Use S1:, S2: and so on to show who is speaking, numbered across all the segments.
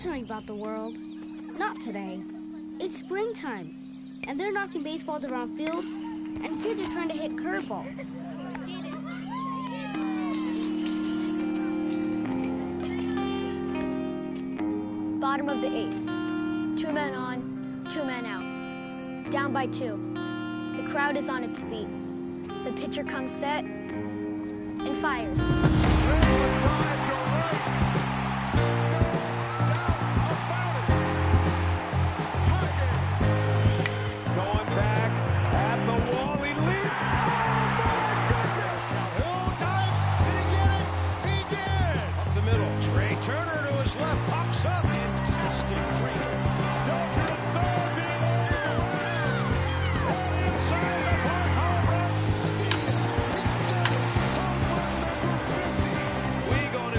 S1: tell me about the world. Not today. It's springtime, and they're knocking baseballs around fields, and kids are trying to hit curveballs.
S2: Bottom of the 8th. 2 men on, 2 men out. Down by 2. The crowd is on its feet. The pitcher comes set and fires.
S3: Going back at the wall, he leaps.
S4: Who dives? Did he get it? He did! Up the middle. Trey Turner to his left. Pops up. Fantastic. Trey goes to the third. Being overrun. Right inside the park. Home run. He's done it. Home run number 50. We gonna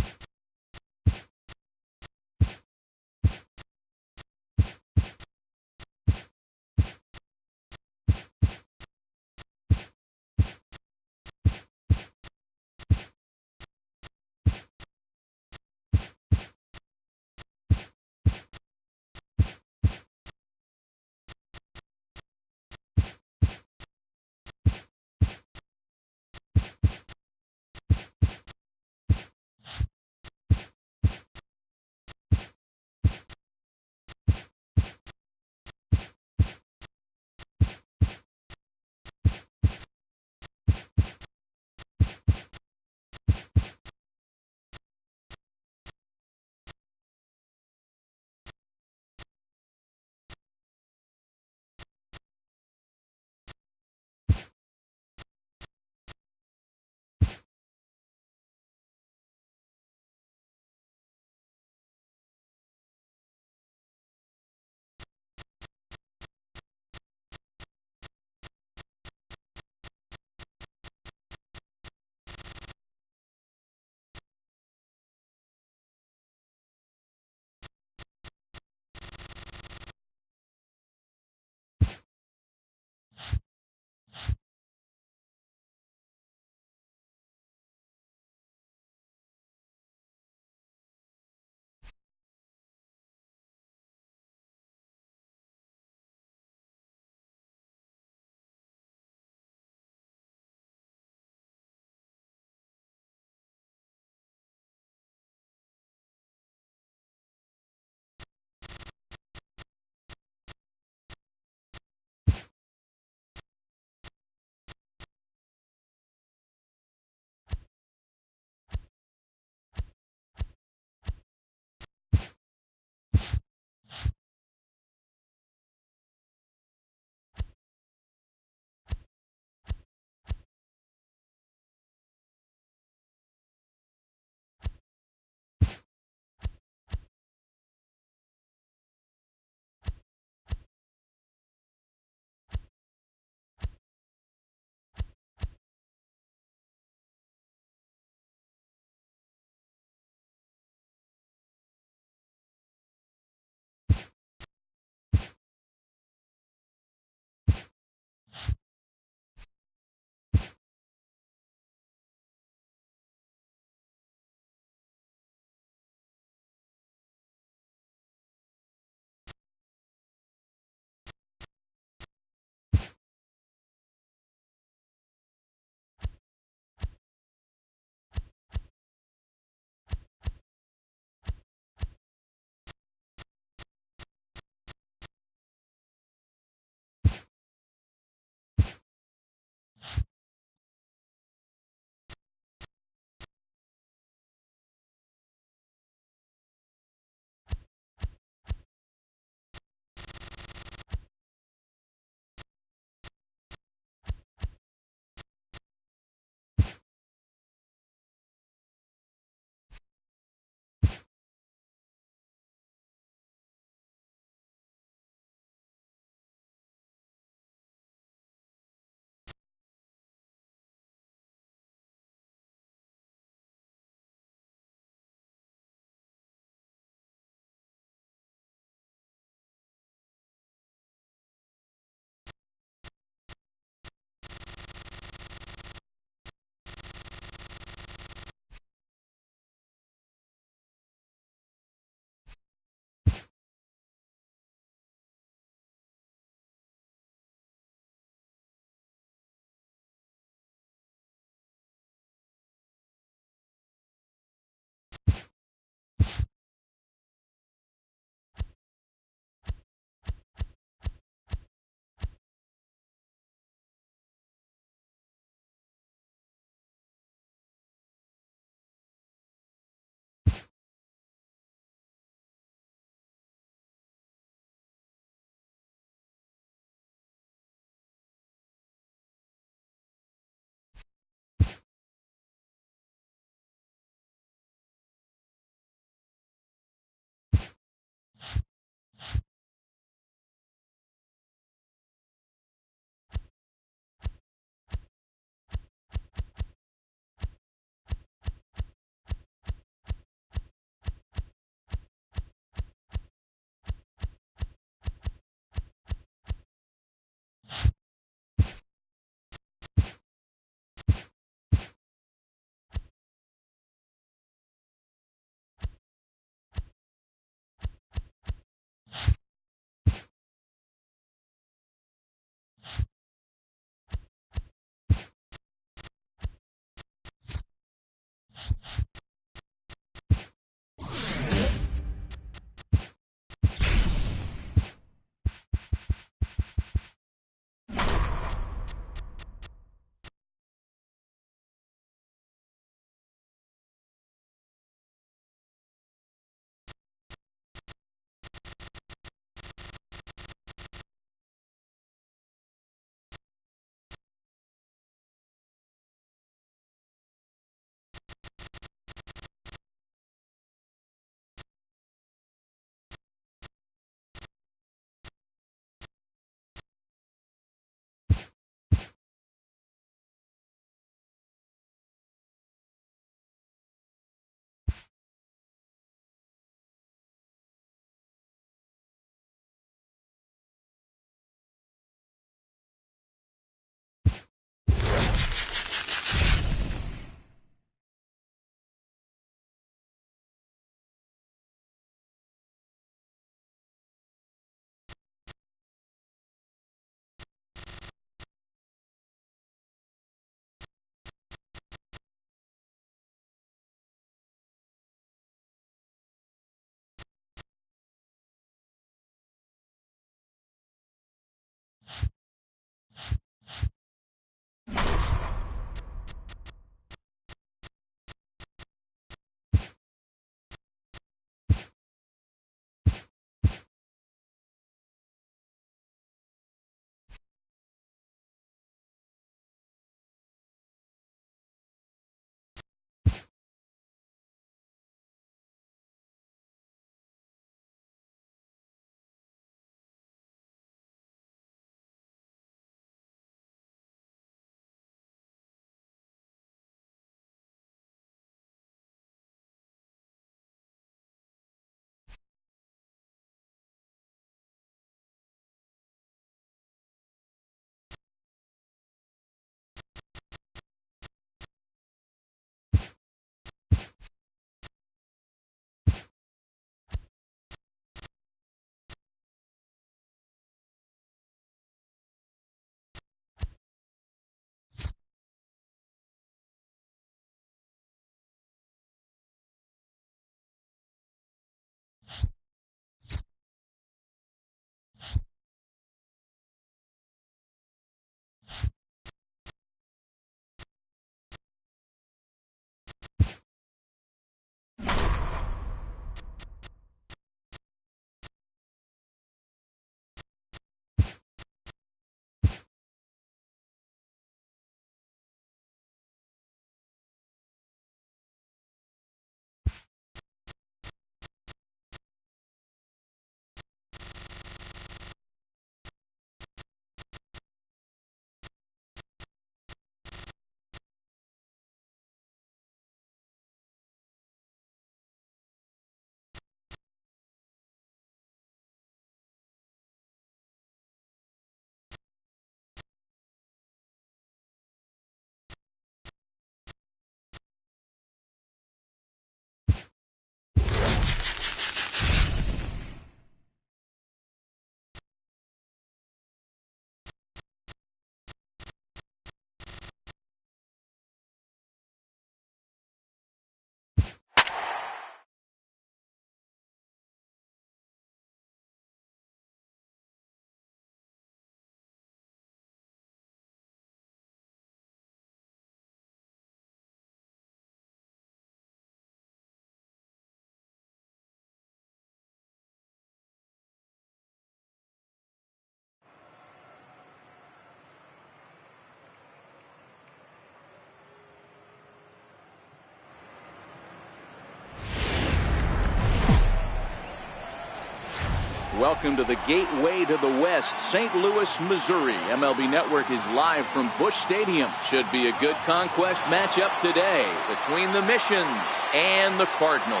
S5: Welcome to the gateway to the West, St. Louis, Missouri. MLB Network is live from Busch Stadium. Should be a good conquest matchup today between the Missions and the Cardinals.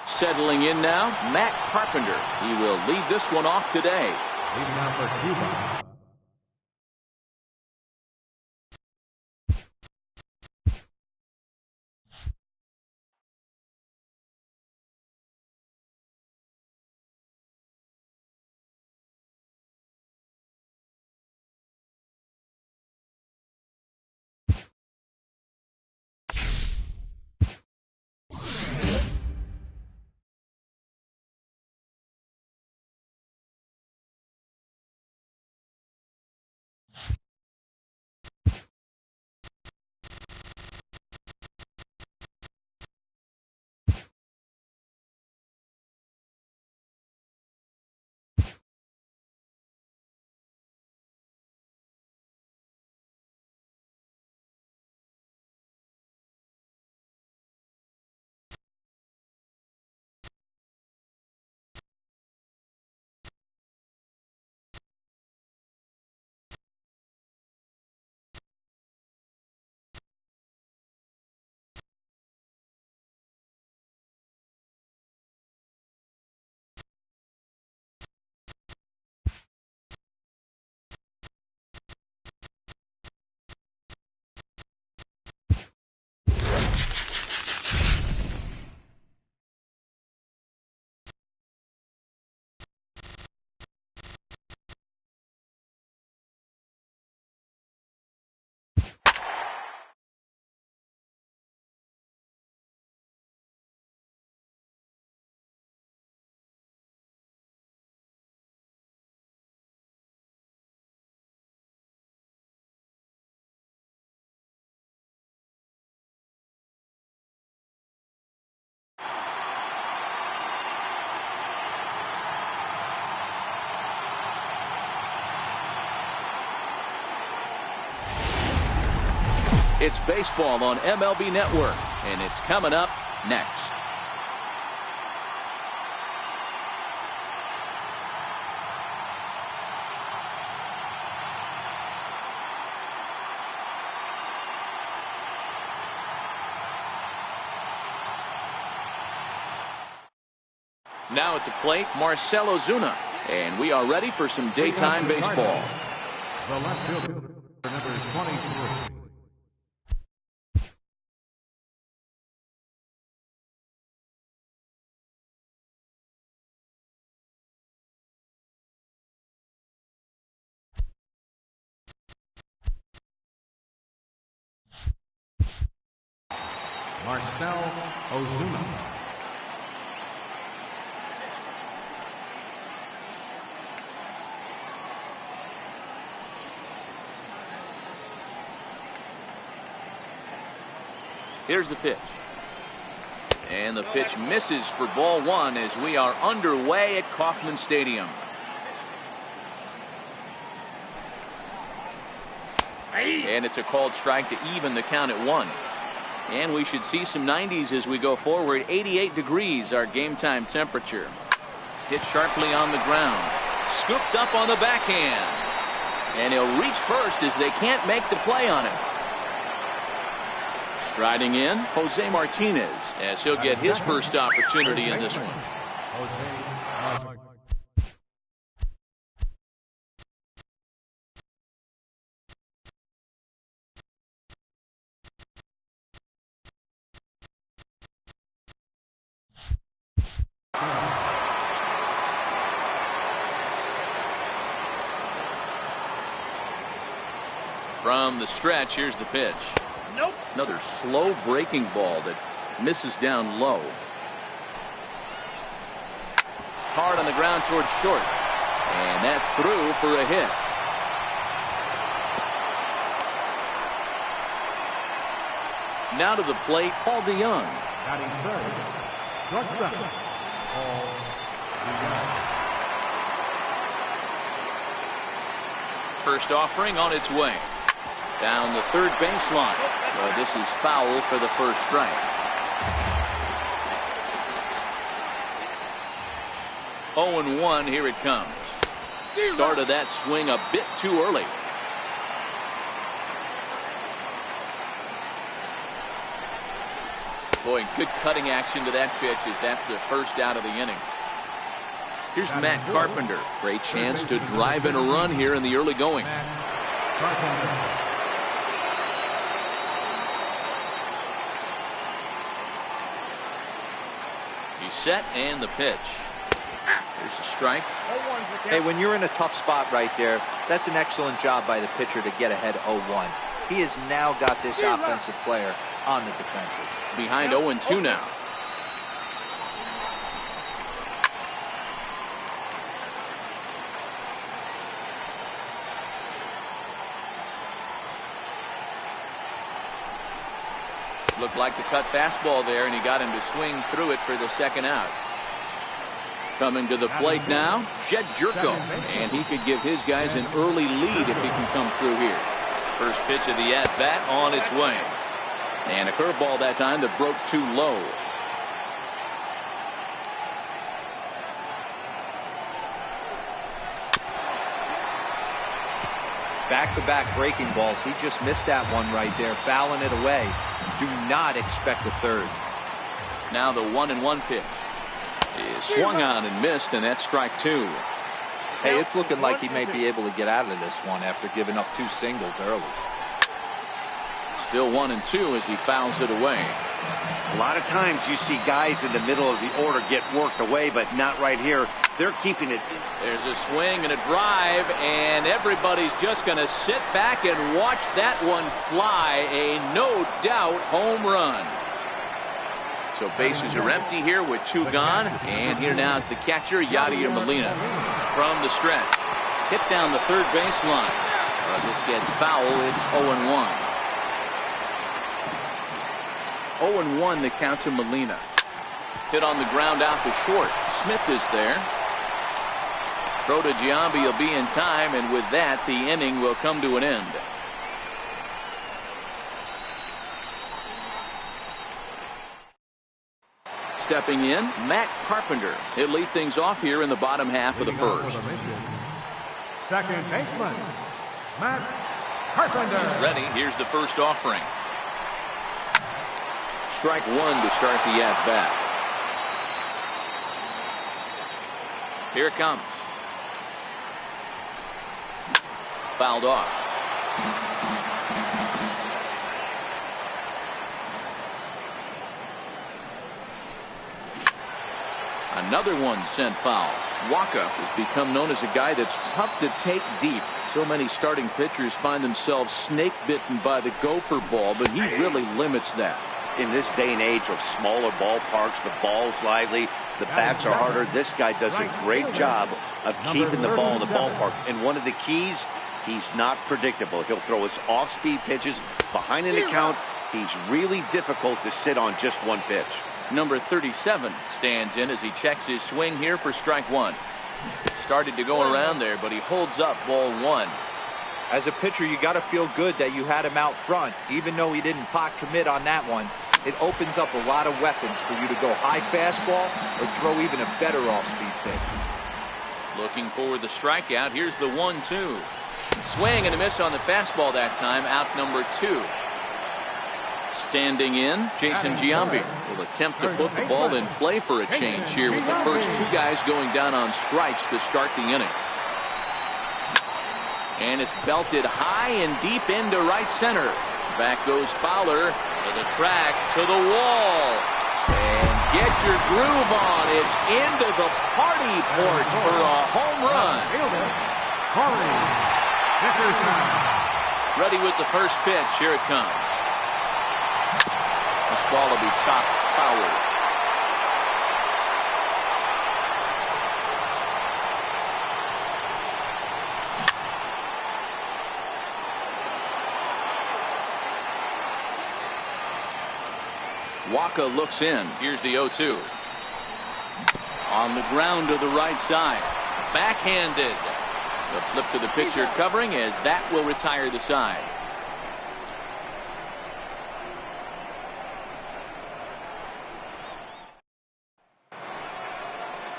S5: Settling in now, Matt Carpenter. He will lead this one off today.
S3: Leading out for Cuba.
S5: It's baseball on MLB Network, and it's coming up next. Now at the plate, Marcell Ozuna, and we are ready for some daytime baseball.
S3: The left fielder, number 23. Marcell Ozuna.
S5: Here's the pitch. And the pitch misses for ball one as we are underway at Kauffman Stadium. And it's a called strike to even the count at one. And we should see some 90s as we go forward. 88 degrees, our game time temperature. Hit sharply on the ground. Scooped up on the backhand. And he'll reach first as they can't make the play on him. Striding in, Jose Martinez, as he'll get his first opportunity in this one. From the stretch, here's the pitch. Nope. Another slow breaking ball that misses down low. Hard on the ground towards short. And that's through for a hit. Now to the plate, Paul DeYoung.
S3: Batting third, shortstop, Paul DeYoung.
S5: First offering on its way. Down the third baseline. This is foul for the first strike. 0-1. Here it comes. Started that swing a bit too early. Boy, good cutting action to that pitch as that's the first out of the inning. Here's Matt Carpenter. Great chance to drive in a run here in the early going. He's set and the pitch. There's a strike.
S6: Hey, when you're in a tough spot right there, that's an excellent job by the pitcher to get ahead 0-1. He has now got this offensive player on the defensive.
S5: Behind 0-2 now. Looked like the cut fastball there, and he got him to swing through it for the second out. Coming to the plate now, Jed Jerko, and he could give his guys an early lead if he can come through here. First pitch of the at-bat on its way. And a curveball that time that broke too low.
S6: Back-to-back breaking balls. He just missed that one right there, fouling it away. Do not expect a third.
S5: Now the 1-1 pitch is swung on and missed, and that's strike two.
S6: Hey, it's looking like he may be able to get out of this one after giving up 2 singles early.
S5: Still 1-2 as he fouls it away.
S7: A lot of times you see guys in the middle of the order get worked away, but not right here. They're keeping it.
S5: There's a swing and a drive, and everybody's just going to sit back and watch that one fly. A no doubt home run. So bases are empty here with 2 gone, and here now is the catcher, Yadier Molina. From the stretch, hit down the third baseline. This gets foul. It's 0-1. 0-1 the count to Molina. Hit on the ground out to short. Smith is there. Throw to Giambi will be in time, and with that, the inning will come to an end. Stepping in, Matt Carpenter. He'll lead things off here in the bottom half of the first.
S3: Second baseman, Matt Carpenter.
S5: Ready. Here's the first offering. Strike one to start the at-bat. Here it comes. Fouled off. Another one sent foul. Waka has become known as a guy that's tough to take deep. So many starting pitchers find themselves snake bitten by the gopher ball, but he really limits that.
S7: In this day and age of smaller ballparks, the ball's lively, the bats are harder. This guy does a great job of keeping the ball in the ballpark. And one of the keys, he's not predictable. He'll throw his off-speed pitches behind an account. He's really difficult to sit on just one pitch.
S5: Number 37 stands in as he checks his swing here for strike one. Started to go around there, but he holds up ball one.
S6: As a pitcher, you got to feel good that you had him out front. Even though he didn't pot commit on that one, it opens up a lot of weapons for you to go high fastball or throw even a better off-speed pitch.
S5: Looking for the strikeout. Here's the 1-2. Swing and a miss on the fastball that time. Out number 2. Standing in, Jason Giambi will attempt to put the ball in play for a change here with the first 2 guys going down on strikes to start the inning. And it's belted high and deep into right center. Back goes Fowler to the track, to the wall. And get your groove on. It's into the party porch for a home run. Ready with the first pitch. Here it comes. This ball will be chopped foul. Waka looks in. Here's the 0-2. On the ground to the right side. Backhanded. The flip to the pitcher covering as that will retire the side.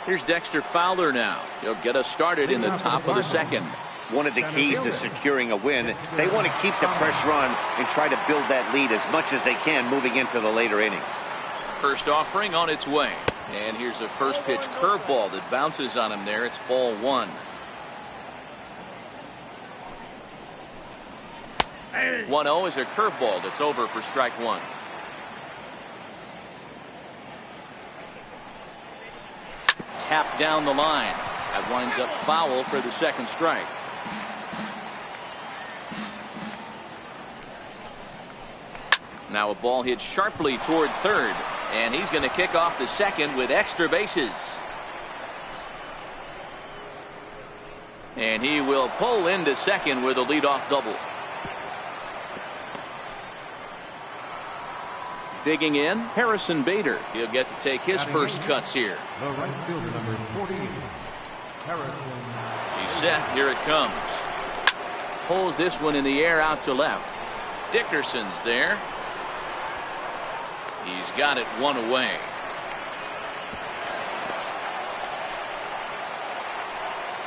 S5: Here's Dexter Fowler now. He'll get us started in the top of the second.
S7: One of the keys to securing a win, they want to keep the pressure on and try to build that lead as much as they can moving into the later innings.
S5: First offering on its way. And here's a first pitch curveball that bounces on him there. It's ball one. 1-0 is a curveball that's over for strike one. Tapped down the line. That winds up foul for the second strike. Now a ball hit sharply toward third, and he's going to kick off the second with extra bases. And he will pull into second with a leadoff double. Digging in, Harrison Bader. He'll get to take his first cuts here.
S3: The right fielder, number 48, Harrison.
S5: He's set. Here it comes. Pulls this one in the air out to left. Dickerson's there. He's got it one away.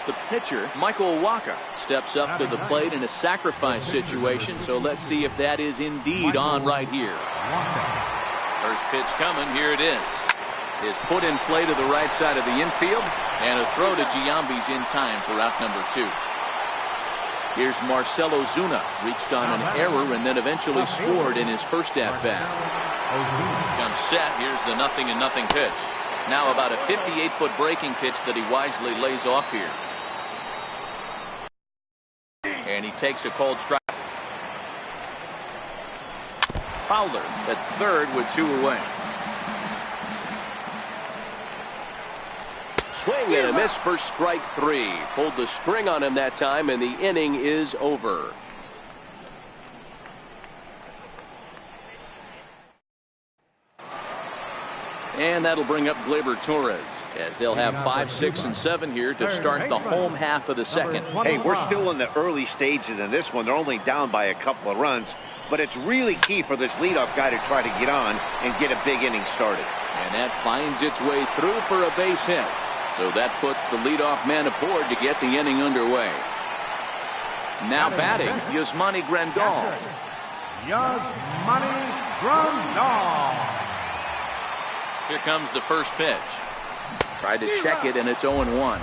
S5: The pitcher, Michael Waka, steps up to the plate in a sacrifice situation, so let's see if that is indeed on right here. First pitch coming, here it is. Is put in play to the right side of the infield, and a throw to Giambi's in time for out number two. Here's Marcelo Zuna, reached on an error and then eventually scored in his first at-bat. Comes set, here's the 0-0 pitch. Now about a 58-foot breaking pitch that he wisely lays off here. And he takes a cold strike. Fowler at third with two away. Swing and a miss for strike three. Pulled the string on him that time, and the inning is over. And that'll bring up Gleyber Torres, as they'll have 5, 6, and 7 here to start the home half of the second.
S7: Hey, we're still in the early stages in this one. They're only down by a couple of runs, but it's really key for this leadoff guy to try to get on and get a big inning started.
S5: And that finds its way through for a base hit. So that puts the leadoff man aboard to get the inning underway. Now batting, Yasmani Grandal.
S3: Yasmani Grandal.
S5: Here comes the first pitch. Tried to check it, and it's 0-1.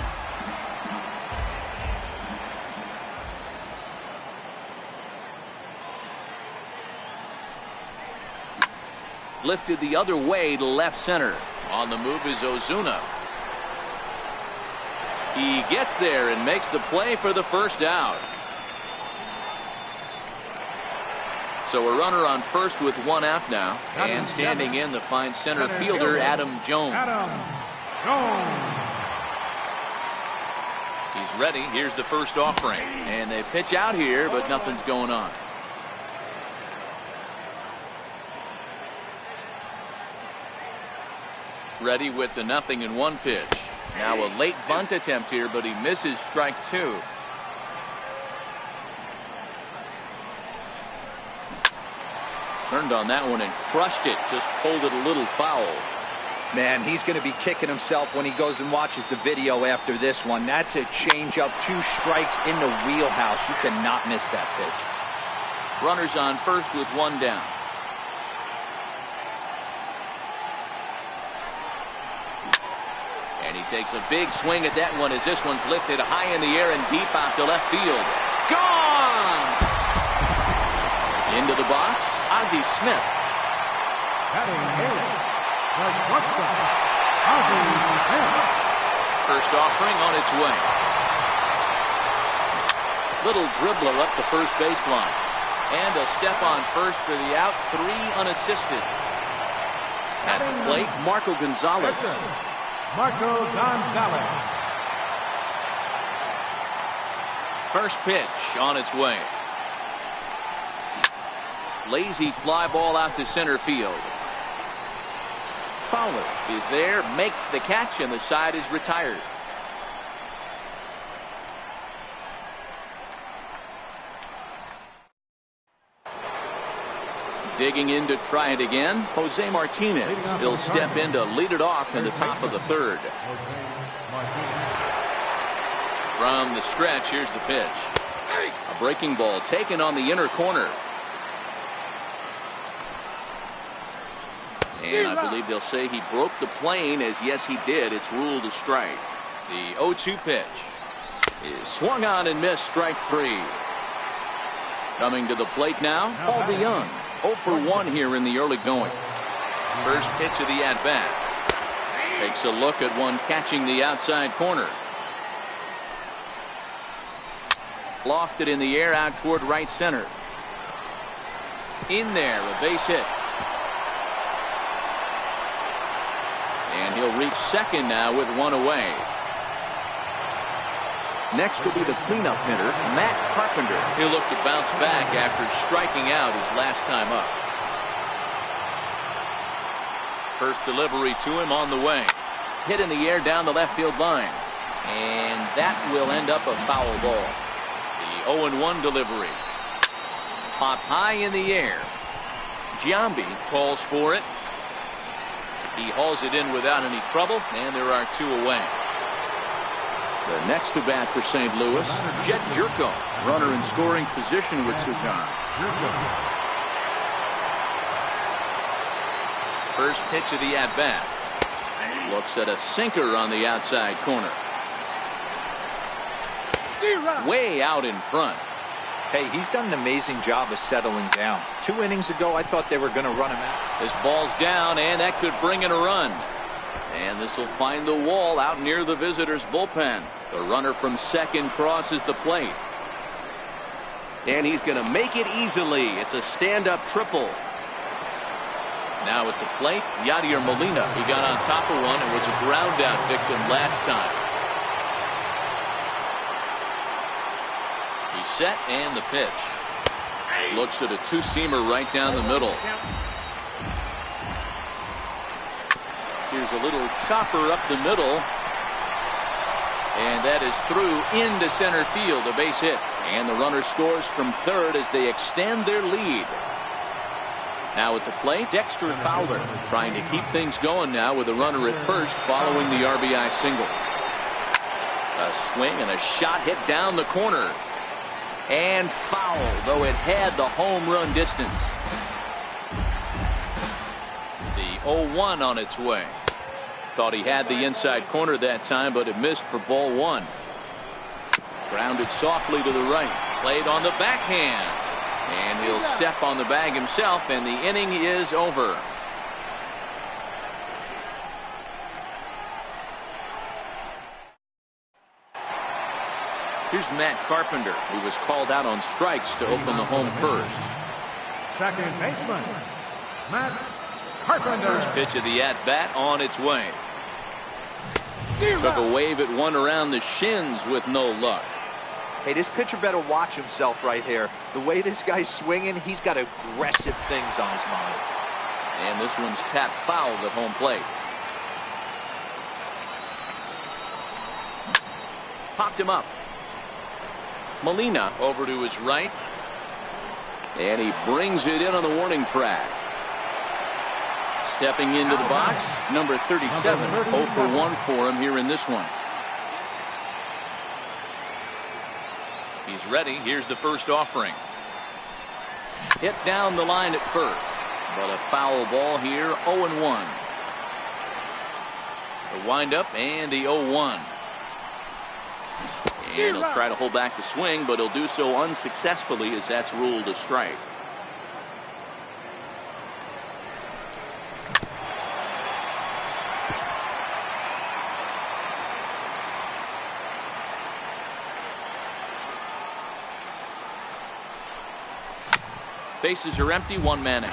S5: Lifted the other way to left center. On the move is Ozuna. He gets there and makes the play for the first out. So a runner on first with one out now. And standing in the fine center fielder, Adam Jones. He's ready. Here's the first offering. And they pitch out here, but nothing's going on. Ready with the 0-1 pitch. Now a late bunt attempt here, but he misses strike two. Turned on that one and crushed it. Just pulled it a little foul.
S6: Man, he's going to be kicking himself when he goes and watches the video after this one. That's a changeup, 2 strikes in the wheelhouse. You cannot miss that pitch.
S5: Runners on first with one down. And he takes a big swing at that one as this one's lifted high in the air and deep out to left field. Gone! Into the box, Ozzie Smith. First offering on its way. Little dribbler up the first baseline. And a step on first for the out, 3 unassisted. At the plate, Marco Gonzalez.
S3: Marco Gonzalez.
S5: First pitch on its way. Lazy fly ball out to center field. Fowler is there, makes the catch, and the side is retired. Digging in to try it again, Jose Martinez. He'll step in to lead it off in the top of the third. From the stretch, here's the pitch. A breaking ball taken on the inner corner. And I believe they'll say he broke the plane, as yes he did. It's ruled a strike. The 0-2 pitch is swung on and missed, strike 3. Coming to the plate now, Paul DeYoung. 0 for 1 here in the early going. First pitch of the at-bat. Takes a look at one catching the outside corner. Lofted in the air out toward right center. In there, a base hit. And he'll reach second now with one away. Next will be the cleanup hitter, Matt Carpenter. He'll look to bounce back after striking out his last time up. First delivery to him on the way. Hit in the air down the left field line. And that will end up a foul ball. The 0-1 delivery. Popped high in the air. Giambi calls for it. He hauls it in without any trouble, and there are 2 away. The next to bat for St. Louis, Jed Jerko. Runner in scoring position with 2 gone. First pitch of the at-bat. Looks at a sinker on the outside corner. Way out in front.
S6: Hey, he's done an amazing job of settling down. 2 innings ago, I thought they were going to run him out.
S5: This ball's down, and that could bring in a run. And this will find the wall out near the visitors' bullpen. The runner from second crosses the plate. And he's going to make it easily. It's a stand-up triple. Now at the plate, Yadier Molina. He got on top of one and was a ground-out victim last time. He's set, and the pitch. Looks at a 2-seamer right down the middle. Here's a little chopper up the middle. And that is through into center field, a base hit. And the runner scores from third as they extend their lead. Now at the plate, Dexter Fowler trying to keep things going now with a runner at first following the RBI single. A swing and a shot hit down the corner. And foul, though it had the home run distance. The 0-1 on its way. Thought he had the inside corner that time, but it missed for ball 1. Grounded softly to the right. Played on the backhand. And he'll step on the bag himself, and the inning is over. Here's Matt Carpenter, who was called out on strikes to open the home first.
S3: Second baseman, Matt Carpenter.
S5: First pitch of the at-bat on its way. Took a wave at one around the shins with no luck.
S6: Hey, this pitcher better watch himself right here. The way this guy's swinging, he's got aggressive things on his mind.
S5: And this one's tapped foul at home plate. Popped him up. Molina over to his right. And he brings it in on the warning track. Stepping into the box, number 37. 0 for 1 for him here in this one. He's ready. Here's the first offering. Hit down the line at first. But a foul ball here. 0-1. The windup and the 0-1. And he'll try to hold back the swing, but he'll do so unsuccessfully as that's ruled a strike. Bases are empty, 1 man out.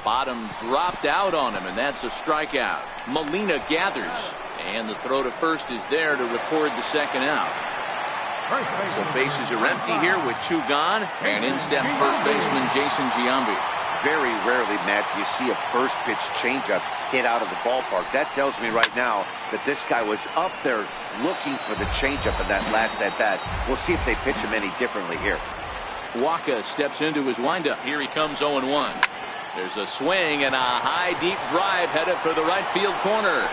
S5: Bottom dropped out on him, and that's a strikeout. Molina gathers, and the throw to first is there to record the second out. So bases are empty here with 2 gone, and in steps first baseman Jason Giambi.
S7: Very rarely, Matt, you see a first pitch changeup hit out of the ballpark. That tells me right now that this guy was up there looking for the changeup in that last at bat. We'll see if they pitch him any differently here.
S5: Waka steps into his windup. Here he comes 0-1. There's a swing and a high deep drive headed for the right field corner.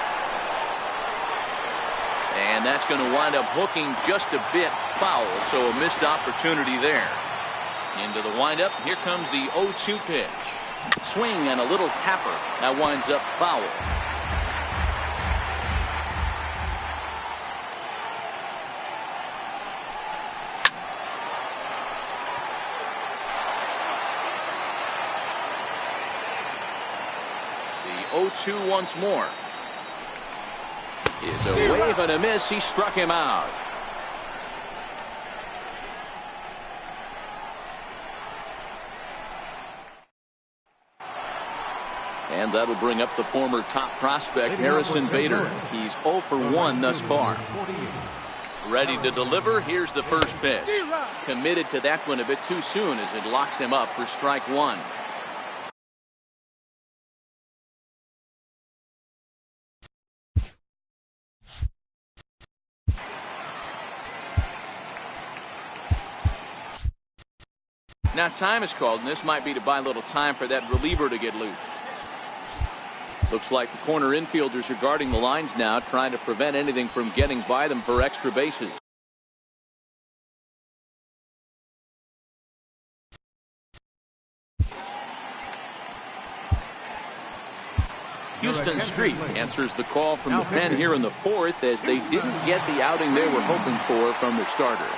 S5: And that's going to wind up hooking just a bit foul, so a missed opportunity there. Into the windup, here comes the 0-2 pitch. Swing and a little tapper. That winds up foul. The 0-2 once more. Is a wave and a miss. He struck him out. And that'll bring up the former top prospect, Harrison Bader. He's 0 for 1 thus far. Ready to deliver. Here's the first pitch. Committed to that one a bit too soon as it locks him up for strike one. Now time is called, and this might be to buy a little time for that reliever to get loose. Looks like the corner infielders are guarding the lines now, trying to prevent anything from getting by them for extra bases. Houston Street answers the call from the pen here in the fourth, as they didn't get the outing they were hoping for from the starter.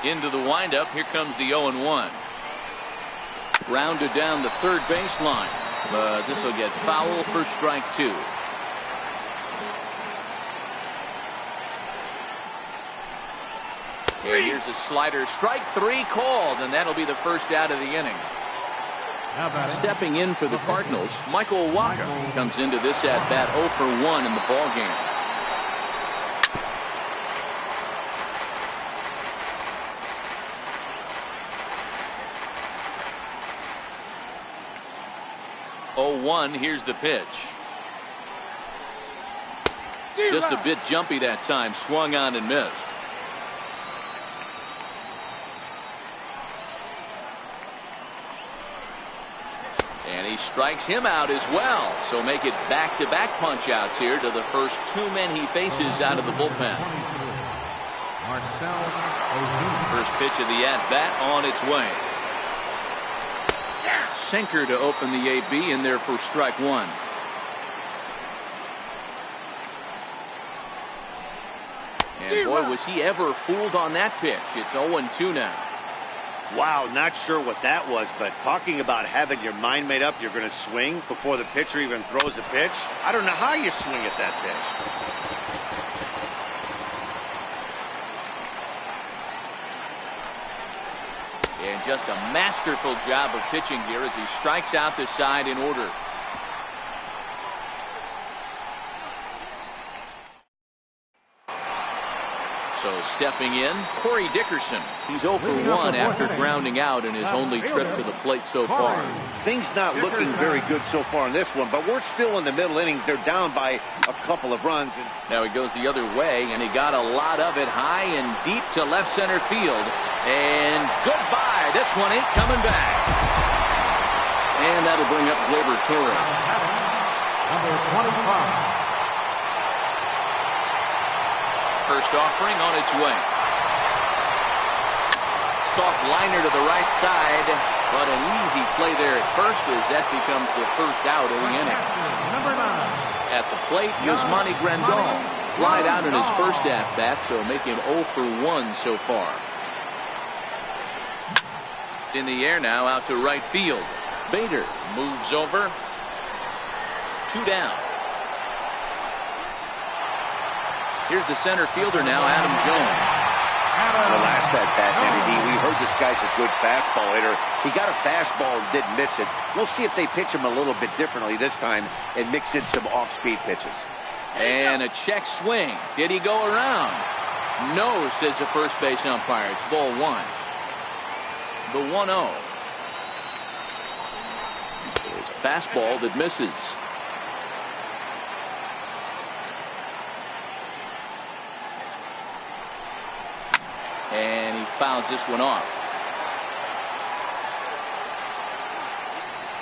S5: Into the windup, here comes the 0-1. Rounded down the third baseline, but this will get foul for strike two. And here's a slider, strike three called, and that'll be the first out of the inning. Stepping in for the Cardinals, Michael Walker comes into this at bat 0 for 1 in the ball game. Here's the pitch. Just a bit jumpy that time, swung on and missed. And he strikes him out as well, so make it back-to-back punch outs here to the first two men he faces out of the bullpen. First pitch of the at-bat on its way. Sinker to open the AB in there for strike one. And boy, was he ever fooled on that pitch. It's 0-2 now.
S7: Wow, not sure what that was, but talking about having your mind made up, you're going to swing before the pitcher even throws a pitch. I don't know how you swing at that pitch.
S5: And just a masterful job of pitching here as he strikes out the side in order. So stepping in, Corey Dickerson. He's 0 for 1 after grounding out in his only trip to the plate so far.
S7: Things not looking very good so far in this one, but we're still in the middle innings. They're down by a couple of runs.
S5: Now he goes the other way, and he got a lot of it high and deep to left center field. And goodbye. This one ain't coming back. And that'll bring up Gleyber Torres.
S3: Number 25.
S5: First offering on its way. Soft liner to the right side, but an easy play there at first as that becomes the first out of the inning.
S3: Number 9.
S5: At the plate, Yasmani Grandal. Flied out in his first at-bat, so make him 0 for 1 so far. In the air now, out to right field. Bader moves over. 2 down. Here's the center fielder now, Adam Jones.
S7: The last at-bat, we heard this guy's a good fastball hitter. He got a fastball and didn't miss it. We'll see if they pitch him a little bit differently this time and mix in some off-speed pitches.
S5: And a check swing. Did he go around? No, says the first base umpire. It's ball 1. The 1-0 is a fastball that misses. And he fouls this one off.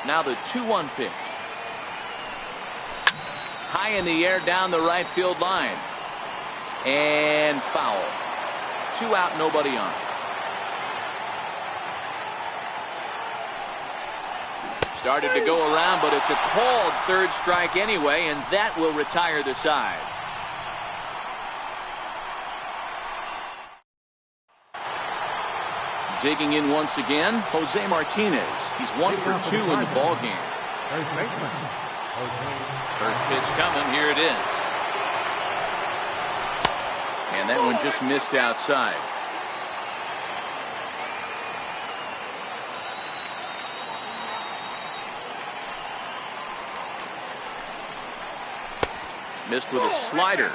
S5: Now the 2-1 pitch. High in the air down the right field line. And foul. 2 out, nobody on. Started to go around, but it's a called third strike anyway, and that will retire the side. Digging in once again, Jose Martinez. He's 1 for 2 in the ball game. First pitch coming. Here it is. And that one just missed outside. Missed with a slider.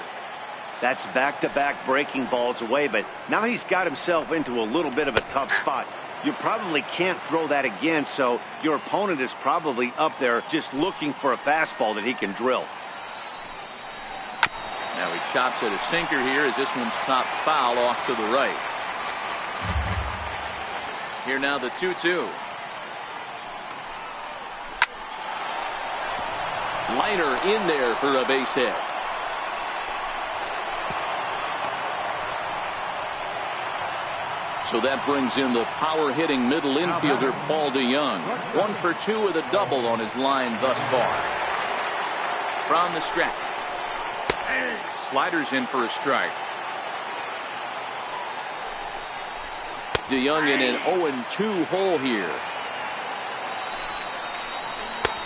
S7: That's back-to-back breaking balls away, but now he's got himself into a little bit of a tough spot. You probably can't throw that again, so your opponent is probably up there just looking for a fastball that he can drill.
S5: Now he chops at a sinker here as this one's top foul off to the right. Here now the 2-2. Liner in there for a base hit. So that brings in the power-hitting middle infielder Paul DeYoung. 1 for 2 with a double on his line thus far. From the stretch. Sliders in for a strike. DeYoung in an 0-2 hole here.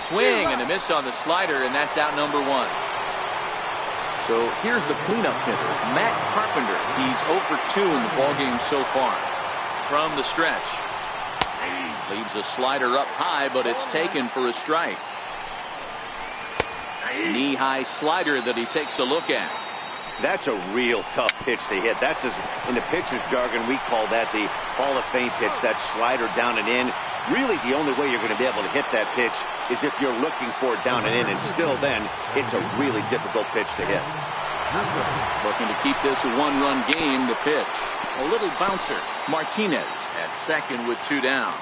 S5: Swing and a miss on the slider, and that's out number 1. So here's the cleanup hitter, Matt Carpenter. He's 0 for 2 in the ballgame so far. From the stretch. Leaves a slider up high, but it's taken for a strike. Knee-high slider that he takes a look at.
S7: That's a real tough pitch to hit. That's in the pitcher's jargon, we call that the Hall of Fame pitch, that slider down and in. Really, the only way you're going to be able to hit that pitch is if you're looking for it down and in, and still then, it's a really difficult pitch to hit.
S5: Looking to keep this a 1-run game. The pitch. A little bouncer. Martinez at second with 2 down.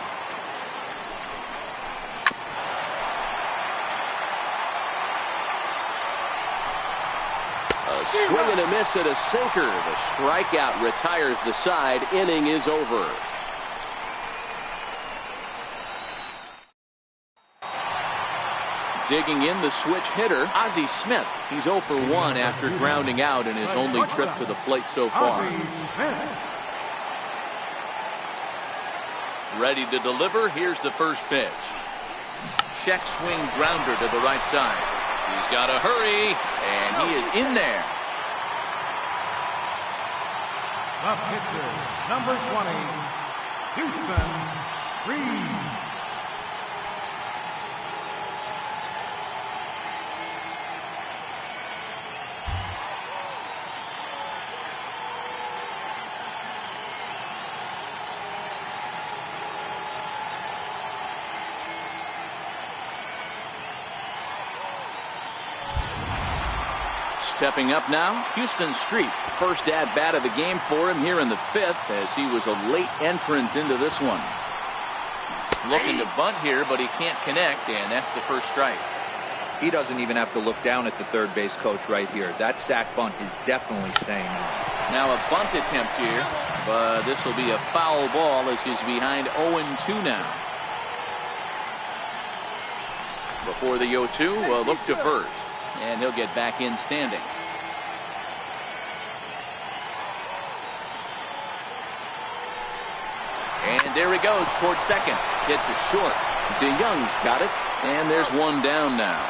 S5: A swing and a miss at a sinker. The strikeout retires the side. Inning is over. Digging in the switch hitter, Ozzie Smith. He's 0 for 1 after grounding out in his only trip to the plate so far. Ready to deliver. Here's the first pitch. Check swing grounder to the right side. He's got to hurry, and he is in there.
S3: The pitcher, number 20, Houston Reed.
S5: Stepping up now, Houston Street. First at-bat of the game for him here in the 5th, as he was a late entrant into this one. Looking to bunt here, but he can't connect, and that's the first strike.
S6: He doesn't even have to look down at the third base coach right here. That sac bunt is definitely staying on.
S5: Now a bunt attempt here, but this will be a foul ball as he's behind 0-2 now. Before the 0-2, look to first. And he'll get back in standing. And there he goes towards second. Hit to short. DeYoung's got it. And there's 1 down now.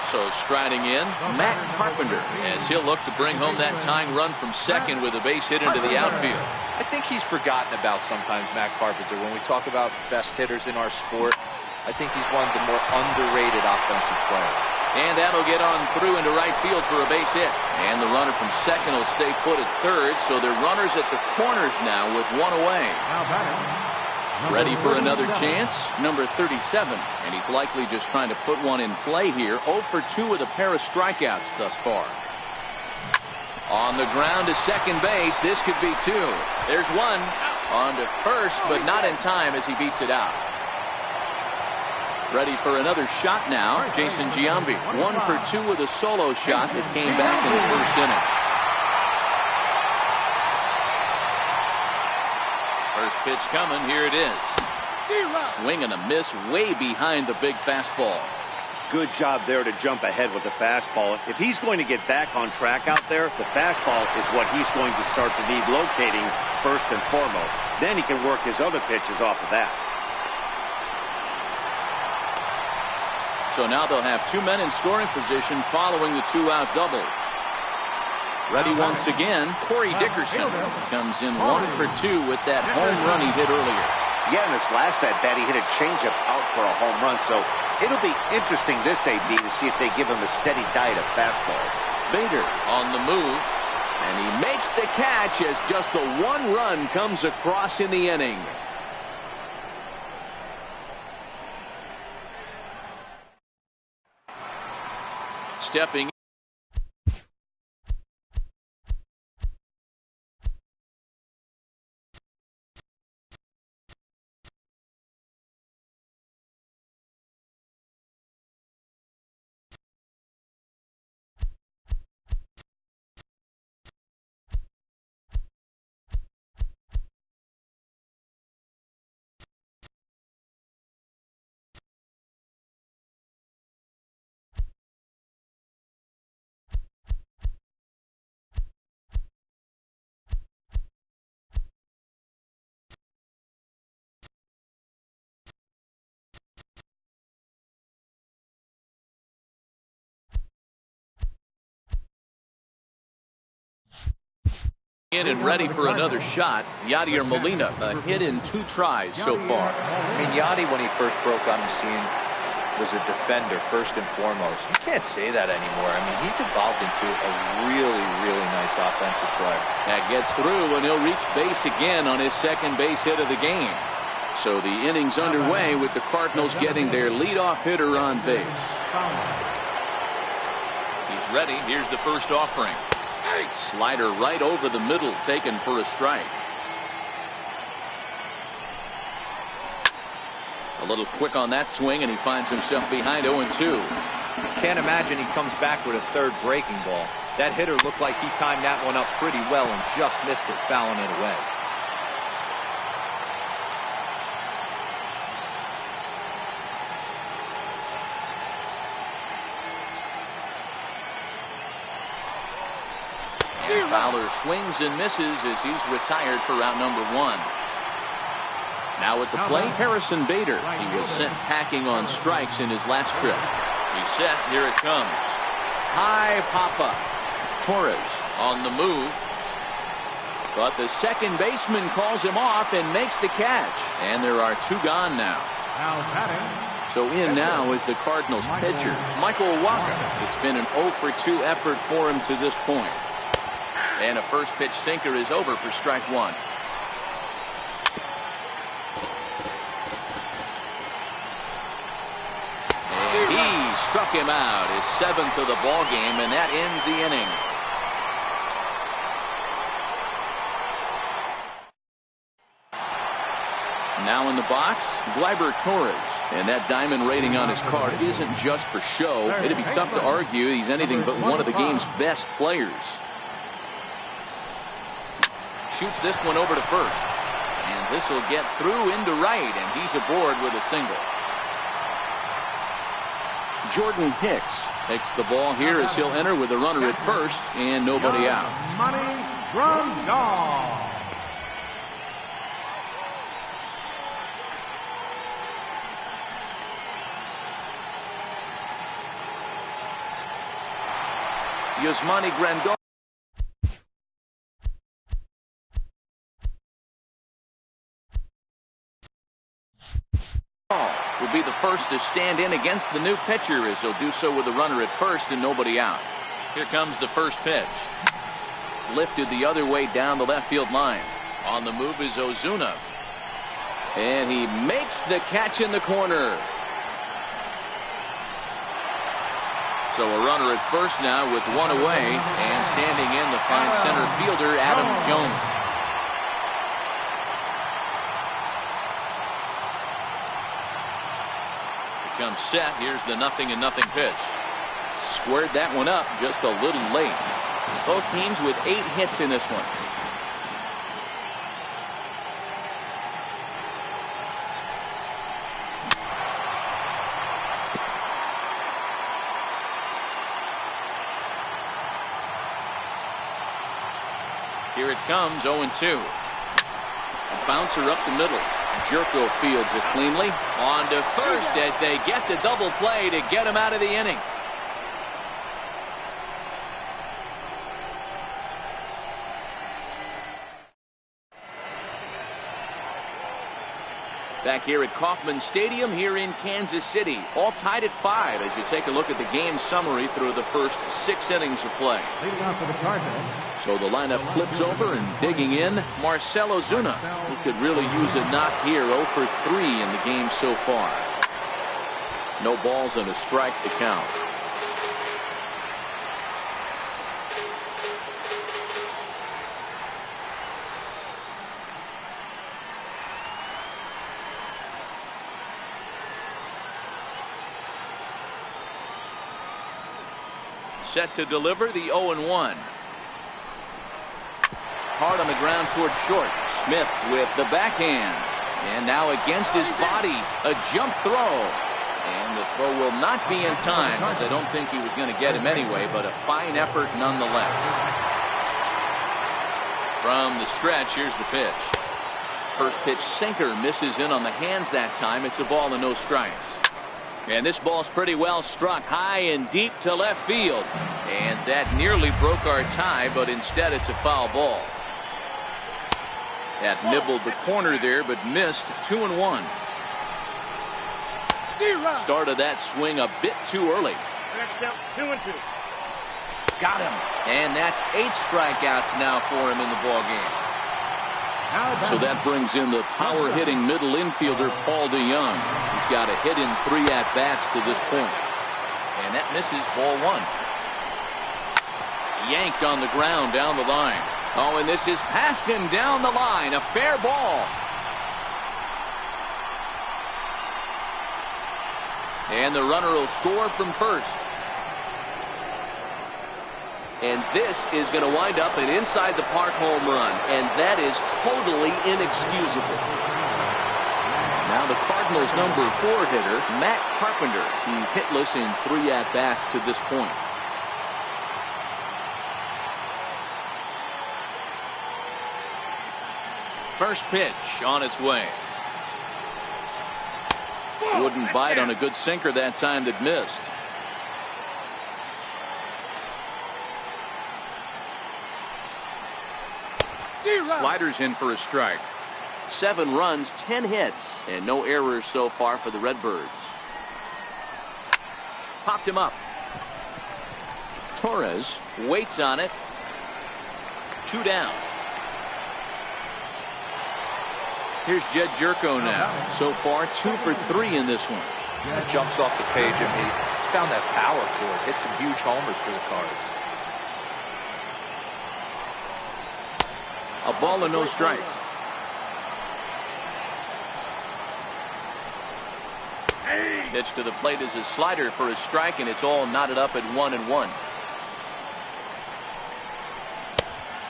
S5: So striding in, Matt Carpenter, as he'll look to bring home that tying run from second with a base hit into the outfield.
S6: I think he's forgotten about sometimes, Matt Carpenter. When we talk about best hitters in our sport, I think he's one of the more underrated offensive players.
S5: And that'll get on through into right field for a base hit. And the runner from second will stay put at third, so they're runners at the corners now with 1 away. Ready for another chance, number 37. And he's likely just trying to put one in play here. 0 for 2 with a pair of strikeouts thus far. On the ground to second base, this could be 2. There's 1. On to first, but not in time as he beats it out. Ready for another shot now. Jason Giambi, 1 for 2 with a solo shot that came back in the first inning. First pitch coming. Here it is. Swing and a miss way behind the big fastball.
S7: Good job there to jump ahead with the fastball. If he's going to get back on track out there, the fastball is what he's going to start to need locating first and foremost. Then he can work his other pitches off of that.
S5: So now they'll have 2 men in scoring position following the 2-out double. Ready once again, Corey Dickerson comes in 1 for 2 with that home run he hit earlier.
S7: Yeah, in this last at-bat, he hit a changeup out for a home run, so it'll be interesting this AB to see if they give him a steady diet of fastballs.
S5: Bader on the move, and he makes the catch as just the 1 run comes across in the inning. Stepping in and ready for another shot. Yadier Molina, a hit in 2 tries so far.
S6: I mean, Yadi, when he first broke on the scene, was a defender first and foremost. You can't say that anymore. I mean, he's evolved into a really, really nice offensive player.
S5: That gets through, and he'll reach base again on his second base hit of the game. So the inning's underway with the Cardinals getting their leadoff hitter on base. He's ready. Here's the first offering. Slider right over the middle, taken for a strike. A little quick on that swing, and he finds himself behind 0-2.
S6: Can't imagine he comes back with a third breaking ball. That hitter looked like he timed that one up pretty well and just missed it, fouling it away.
S5: And Fowler swings and misses as he's retired for round number 1. Now at the plate, Harrison Bader. He was sent packing on strikes in his last trip. He's set. Here it comes. High pop-up. Torres on the move. But the second baseman calls him off and makes the catch. And there are 2 gone now. So in now is the Cardinals pitcher, Michael Wacha. It's been an 0 for 2 effort for him to this point. And a first pitch sinker is over for strike 1. And he struck him out, his 7th of the ball game, and that ends the inning. Now in the box, Gleyber Torres. And that diamond rating on his card isn't just for show. It'd be tough to argue he's anything but one of the game's best players. Shoots this one over to first. And this will get through into right, and he's aboard with a single. Jordan Hicks takes the ball here as he'll enter with a runner at first and nobody out. Yasmani Grandal will be the first to stand in against the new pitcher as he'll do so with a runner at first and nobody out. Here comes the first pitch. Lifted the other way down the left field line. On the move is Ozuna. And he makes the catch in the corner. So a runner at first now with 1 away, and standing in the fine center fielder Adam Jones. comes set. Here's the 0-0 pitch. Squared that one up just a little late. Both teams with 8 hits in this one. Here it comes, 0-2. A bouncer up the middle. Jerko fields it cleanly. On to first as they get the double play to get him out of the inning. Back here at Kauffman Stadium here in Kansas City. All tied at 5 as you take a look at the game summary through the first 6 innings of play.
S3: Leading off for the Cardinals.
S5: So the lineup flips over and digging in, Marcell Ozuna, who could really use a knock here. 0 for 3 in the game so far. No balls and a strike to count. Set to deliver the 0-1. Hard on the ground toward short. Smith with the backhand. And now against his body, a jump throw. And the throw will not be in time, as I don't think he was going to get him anyway, but a fine effort nonetheless. From the stretch, here's the pitch. First pitch sinker misses in on the hands that time. It's a ball and no strikes. And this ball's pretty well struck high and deep to left field. And that nearly broke our tie, but instead it's a foul ball. That nibbled the corner there, but missed. 2-1. Started that swing a bit too early.
S3: 2-2.
S5: Got him. And that's 8 strikeouts now for him in the ball game. So that brings in the power hitting middle infielder Paul DeYoung. He's got a hit in 3 at-bats to this point. And that misses, ball 1. Yanked on the ground down the line. Oh, and this is past him down the line. A fair ball. And the runner will score from first. And this is going to wind up an inside the park home run, and that is totally inexcusable. Now the Cardinals' number 4 hitter, Matt Carpenter. He's hitless in 3 at-bats to this point. First pitch on its way. Wouldn't bite on a good sinker that time that missed. Sliders in for a strike. 7 runs, 10 hits, and no errors so far for the Redbirds. Popped him up. Torres waits on it. 2 down. Here's Jed Jerko now. So far 2 for 3 in this one.
S6: It jumps off the page at me. He's found that power to it. Hit some huge homers for the Cards.
S5: A ball and no strikes. Pitch to the plate is a slider for a strike, and it's all knotted up at 1-1.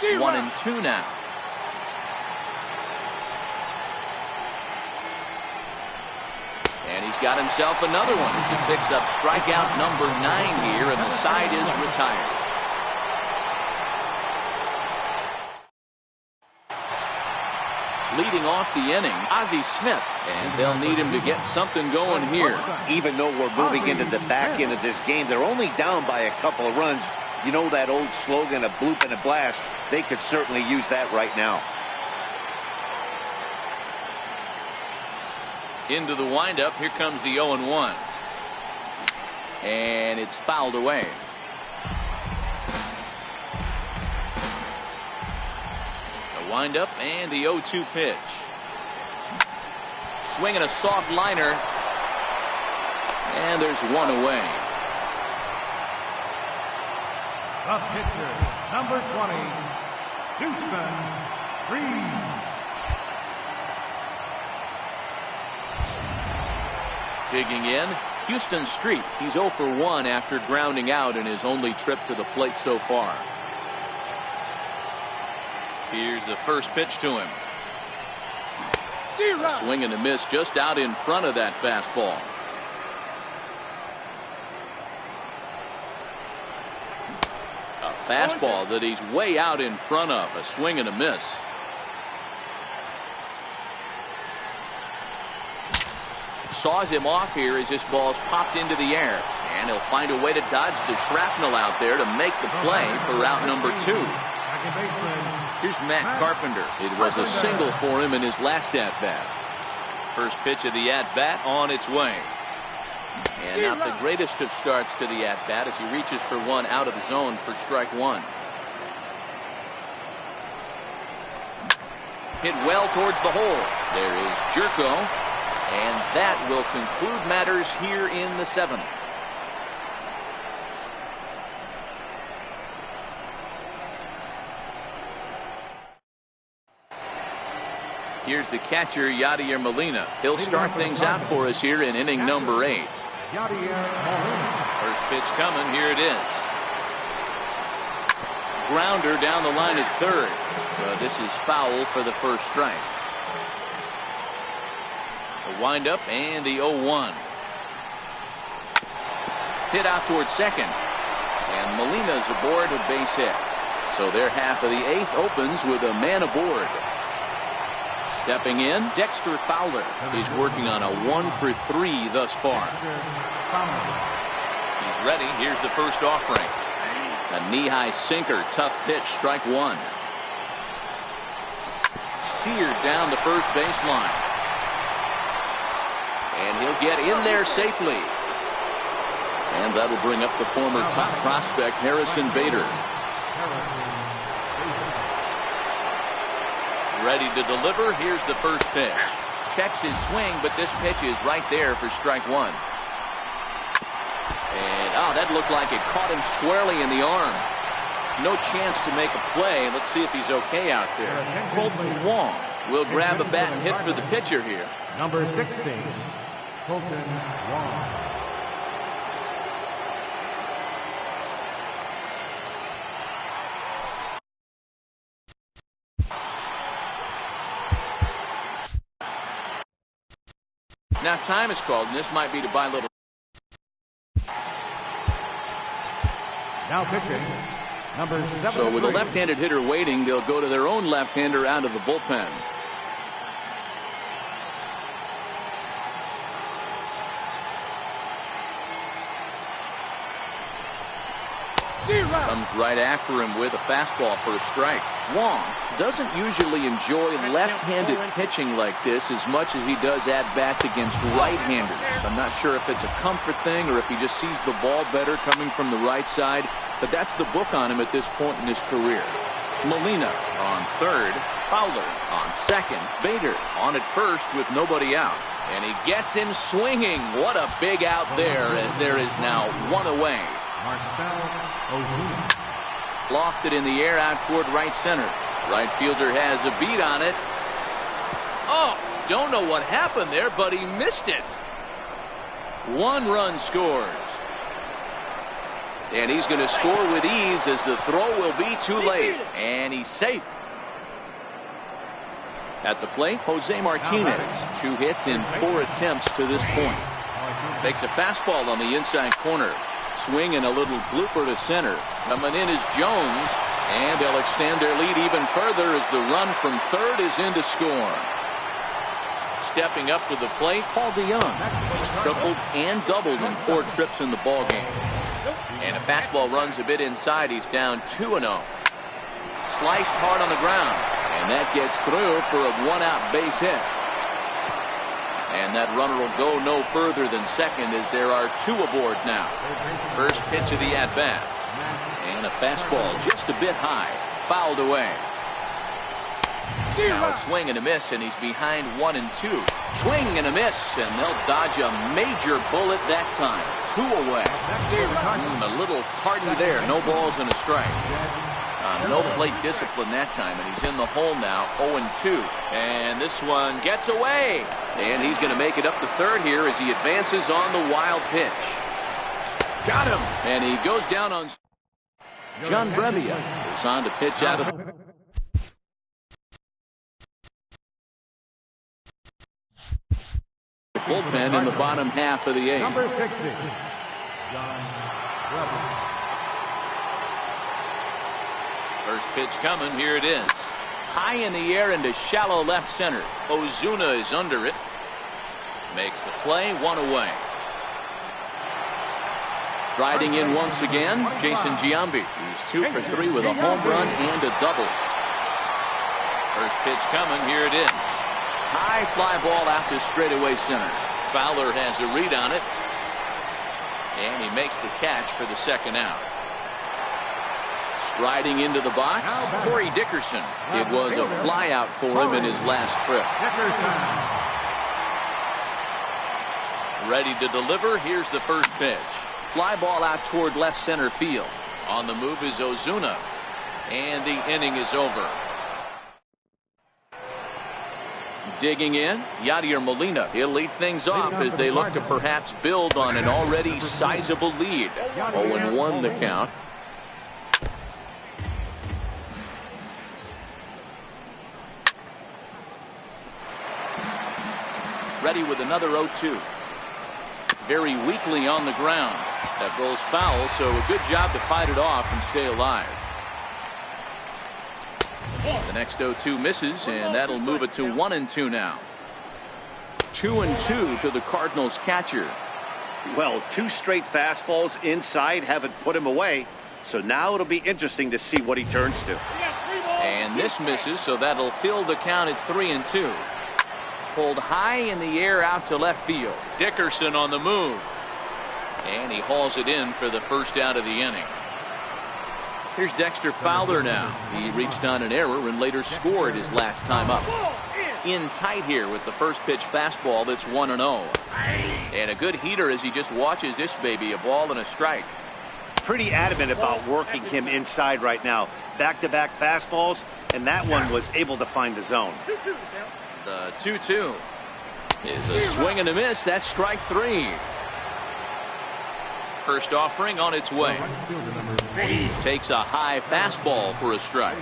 S5: 1-2 now. And he's got himself another one as he picks up strikeout number 9 here, and the side is retired. Leading off the inning, Ozzie Smith, and they'll need him to get something going here.
S7: Even though we're moving into the back end of this game, they're only down by a couple of runs. You know that old slogan, a bloop and a blast. They could certainly use that right now.
S5: Into the windup, here comes the 0-1. And it's fouled away. Windup and the 0-2 pitch. Swinging a soft liner. And there's one away.
S3: The pitcher, number 20, Houston Reed.
S5: Digging in, Houston Street, he's 0 for 1 after grounding out in his only trip to the plate so far. Here's the first pitch to him. A swing and a miss just out in front of that fastball. A fastball that he's way out in front of. A swing and a miss. Saws him off here as this ball's popped into the air. And he'll find a way to dodge the shrapnel out there to make the play for route number 2. Here's Matt Carpenter. It was a single for him in his last at-bat. First pitch of the at-bat on its way. And not the greatest of starts to the at-bat as he reaches for one out of the zone for strike 1. Hit well towards the hole. There is Jerko. And that will conclude matters here in the 7th. Here's the catcher, Yadier Molina. He'll start things out for us here in inning number 8. First pitch coming. Here it is. Grounder down the line at third. This is foul for the first strike. The windup and the 0-1. Hit out towards second. And Molina's aboard a base hit. So their half of the 8th opens with a man aboard. Stepping in, Dexter Fowler. He's working on a 1 for 3 thus far. He's ready. Here's the first offering. A knee-high sinker. Tough pitch. Strike 1. Seared down the first baseline. And he'll get in there safely. And that'll bring up the former top prospect, Harrison Bader. Ready to deliver. Here's the first pitch. Checks his swing, but this pitch is right there for strike 1. And, that looked like it caught him squarely in the arm. No chance to make a play. Let's see if he's okay out there. Colton Wong will grab a bat and hit for the pitcher here.
S3: Number 16, Colton Wong.
S5: Now time is called, and this might be to buy a little.
S3: Now pitching, number 7.
S5: So with a left-handed hitter waiting, they'll go to their own left-hander out of the bullpen. Comes right after him with a fastball for a strike. Wong doesn't usually enjoy left-handed pitching like this as much as he does at-bats against right-handers. I'm not sure if it's a comfort thing or if he just sees the ball better coming from the right side, but that's the book on him at this point in his career. Molina on third, Fowler on second, Bader on at first with nobody out. And he gets him swinging. What a big out there as there is now one away. Lofted in the air out toward right center. Right fielder has a beat on it. Oh, don't know what happened there, but he missed it. 1 run scores. And he's going to score with ease as the throw will be too late. And he's safe. At the plate, Jose Martinez. 2 hits in 4 attempts to this point. Takes a fastball on the inside corner. Swing and a little blooper to center. Coming in is Jones, and they'll extend their lead even further as the run from third is in to score. Stepping up to the plate, Paul DeYoung. He's tripled and doubled in 4 trips in the ballgame. And a fastball runs a bit inside. He's down 2-0. Sliced hard on the ground, and that gets through for a 1-out base hit. And that runner will go no further than second as there are 2 aboard now. First pitch of the at-bat. And a fastball just a bit high. Fouled away. Now a swing and a miss, and he's behind 1 and 2. Swing and a miss, and they'll dodge a major bullet that time. 2 away. A little tardy there. No balls and a strike. No plate discipline that time, and he's in the hole now, 0-2. And this one gets away. And he's going to make it up to third here as he advances on the wild pitch. Got him. And he goes down on... John Brevia is on to pitch out of... bullpen in the bottom half of the eighth.
S3: Number 60, John Brevia.
S5: First pitch coming. Here it is. High in the air into shallow left center. Ozuna is under it. Makes the play, one away. Striding in once again, Jason Giambi. He's 2 for 3 with a home run and a double. First pitch coming. Here it is. High fly ball out to straightaway center. Fowler has a read on it. And he makes the catch for the second out. Striding into the box, Corey Dickerson. It was a fly out for him in his last trip. Ready to deliver. Here's the first pitch. Fly ball out toward left center field. On the move is Ozuna. And the inning is over. Digging in, Yadier Molina. He'll lead things off as they look to perhaps build on an already sizable lead. 0-1 the count. Ready with another 0-2. Very weakly on the ground. That goes foul, so a good job to fight it off and stay alive. The next 0-2 misses, and that'll move it to 1-2 now. 2-2 to the Cardinals catcher.
S7: Well, 2 straight fastballs inside haven't put him away. So now it'll be interesting to see what he turns to.
S5: And this misses, so that'll fill the count at 3-2. Pulled high in the air out to left field. Dickerson on the move. And he hauls it in for the first out of the inning. Here's Dexter Fowler now. He reached on an error and later scored his last time up. In tight here with the first pitch fastball that's 1-0. And a good heater as he just watches this baby, a ball and a strike.
S7: Pretty adamant about working him inside right now. Back-to-back fastballs, and that one was able to find the zone.
S5: The 2-2 is a swing and a miss. That's strike 3. First offering on its way. Takes a high fastball for a strike.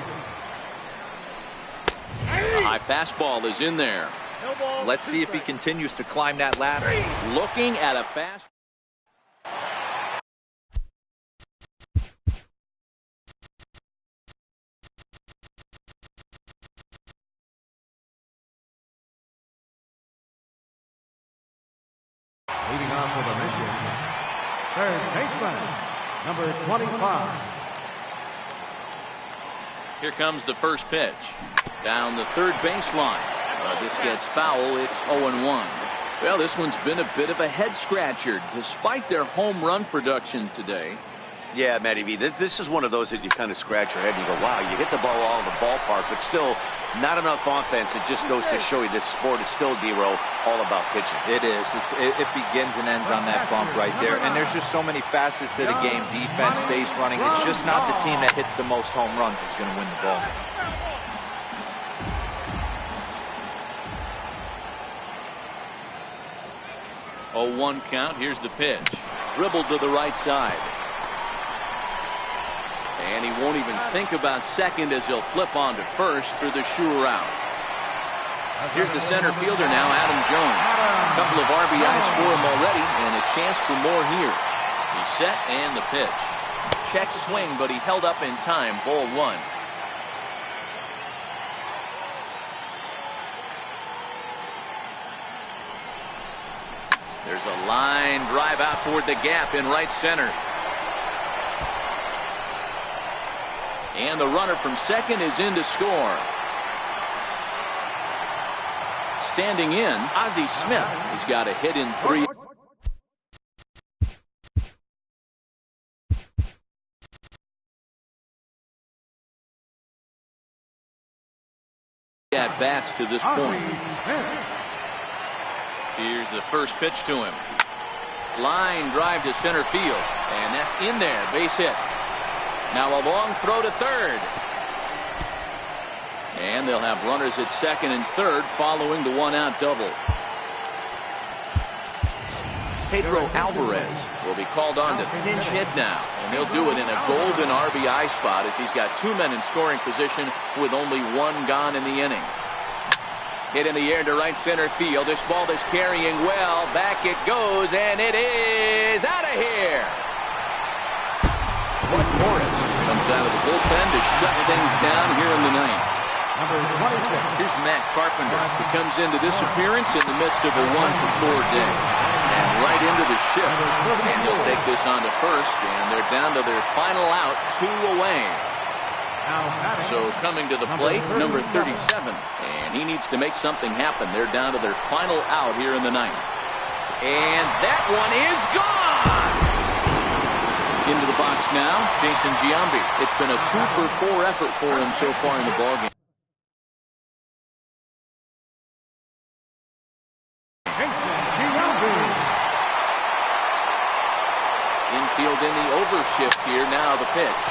S5: The high fastball is in there.
S6: Let's see if he continues to climb that ladder.
S5: Looking at a fast.
S3: Leading off for the Mission, third baseman, number 25.
S5: Here comes the first pitch. Down the third baseline. This gets foul. It's 0-1. Well, this one's been a bit of a head scratcher despite their home run production today.
S7: Yeah, Matty V, this is one of those that you kind of scratch your head and you go, wow, you hit the ball all in the ballpark, but still not enough offense. It just goes to show you this sport is still, D-Row, all about pitching.
S6: It is. It begins and ends on that bump right there. And there's just so many facets to the game. Defense, base running. It's just not the team that hits the most home runs is going to win the ball.
S5: Oh, 1 count. Here's the pitch. Dribbled to the right side. And he won't even think about second as he'll flip on to first for the sure out. Here's the center fielder now, Adam Jones. A couple of RBIs for him already and a chance for more here. He's set and the pitch. Check swing, but he held up in time. Ball 1. There's a line drive out toward the gap in right center. And the runner from second is in to score. Standing in, Ozzie Smith has got a hit in 3. At bats to this point. Here's the first pitch to him. Line drive to center field. And that's in there. Base hit. Now a long throw to third. And they'll have runners at second and third following the one-out double. Pedro Alvarez will be called on to pinch hit now, and he'll do it in a golden RBI spot as he's got 2 men in scoring position with only 1 gone in the inning. Hit in the air to right center field. This ball is carrying well. Back it goes, and it is out of here. Bud Morris comes out of the bullpen to shut things down here in the ninth.
S3: Number 26.
S5: Here's Matt Carpenter, who comes into this appearance in the midst of a 1-for-4 day. And right into the shift. And he'll take this on to first, and they're down to their final out, 2 away. So coming to the plate, number 37. And he needs to make something happen. They're down to their final out here in the ninth. And that one is gone! Into the box now, Jason Giambi. It's been a 2-for-4 effort for him so far in the ballgame. Infield in the overshift here. Now the pitch.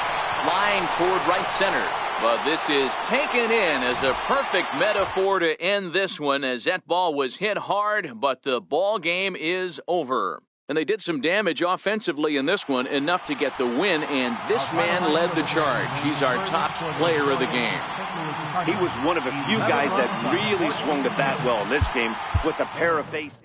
S5: Flying toward right center. But this is taken in as a perfect metaphor to end this one, as that ball was hit hard, but the ball game is over. And they did some damage offensively in this one, enough to get the win, and this man led the charge. He's our top player of the game.
S7: He was one of a few guys that really swung the bat well in this game with a pair of bases.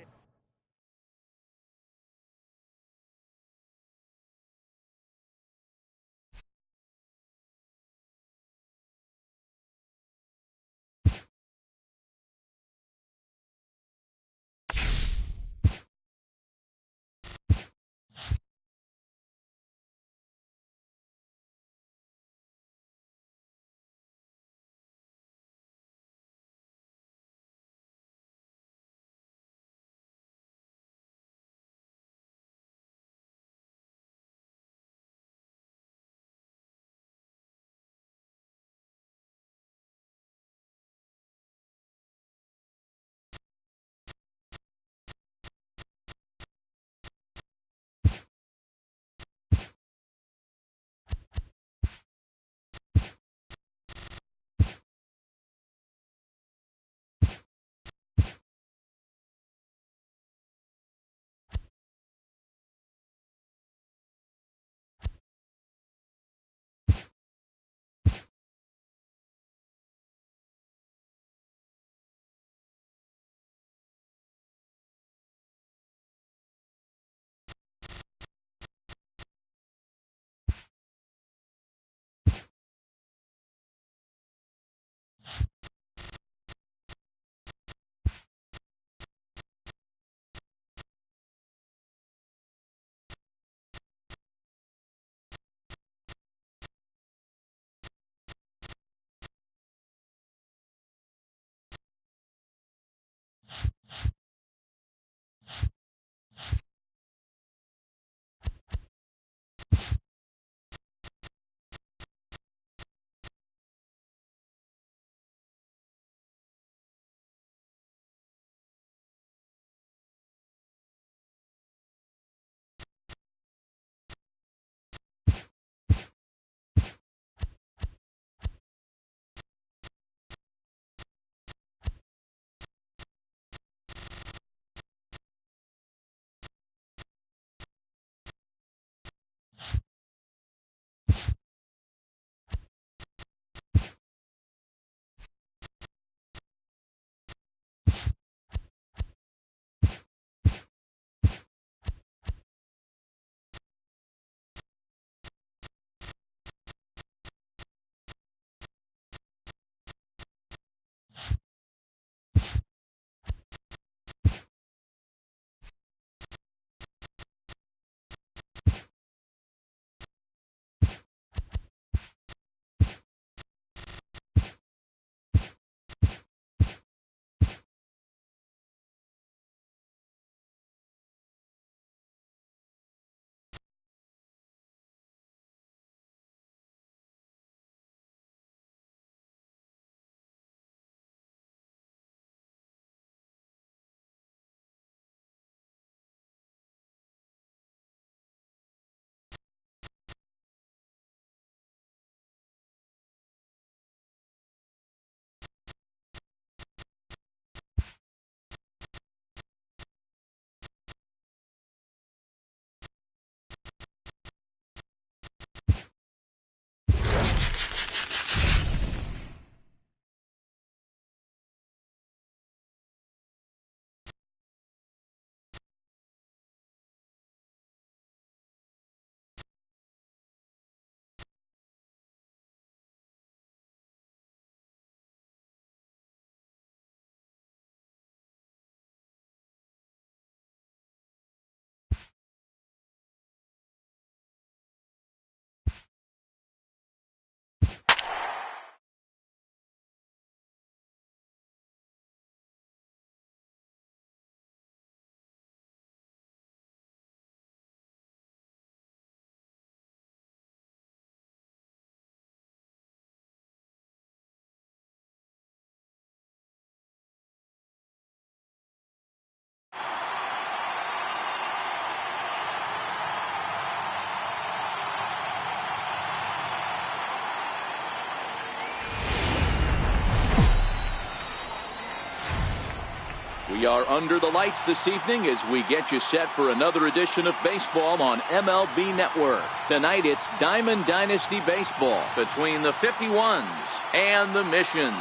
S5: We are under the lights this evening as we get you set for another edition of baseball on MLB Network. Tonight it's Diamond Dynasty Baseball between the 51s and the Missions.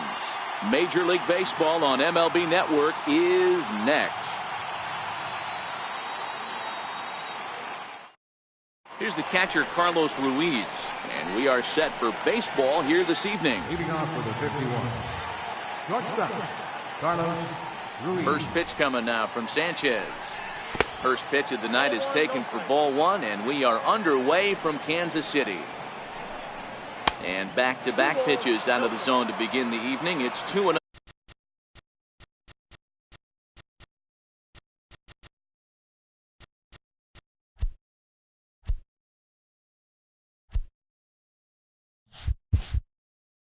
S5: Major League Baseball on MLB Network is next. Here's the catcher, Carlos Ruiz, and we are set for baseball here this evening.
S3: Leading off for the 51. Shortstop, Carlos Ruiz.
S5: First pitch coming now from Sanchez. First pitch of the night is taken for ball one, and we are underway from Kansas City. And back-to-back pitches out of the zone to begin the evening. It's 2-0.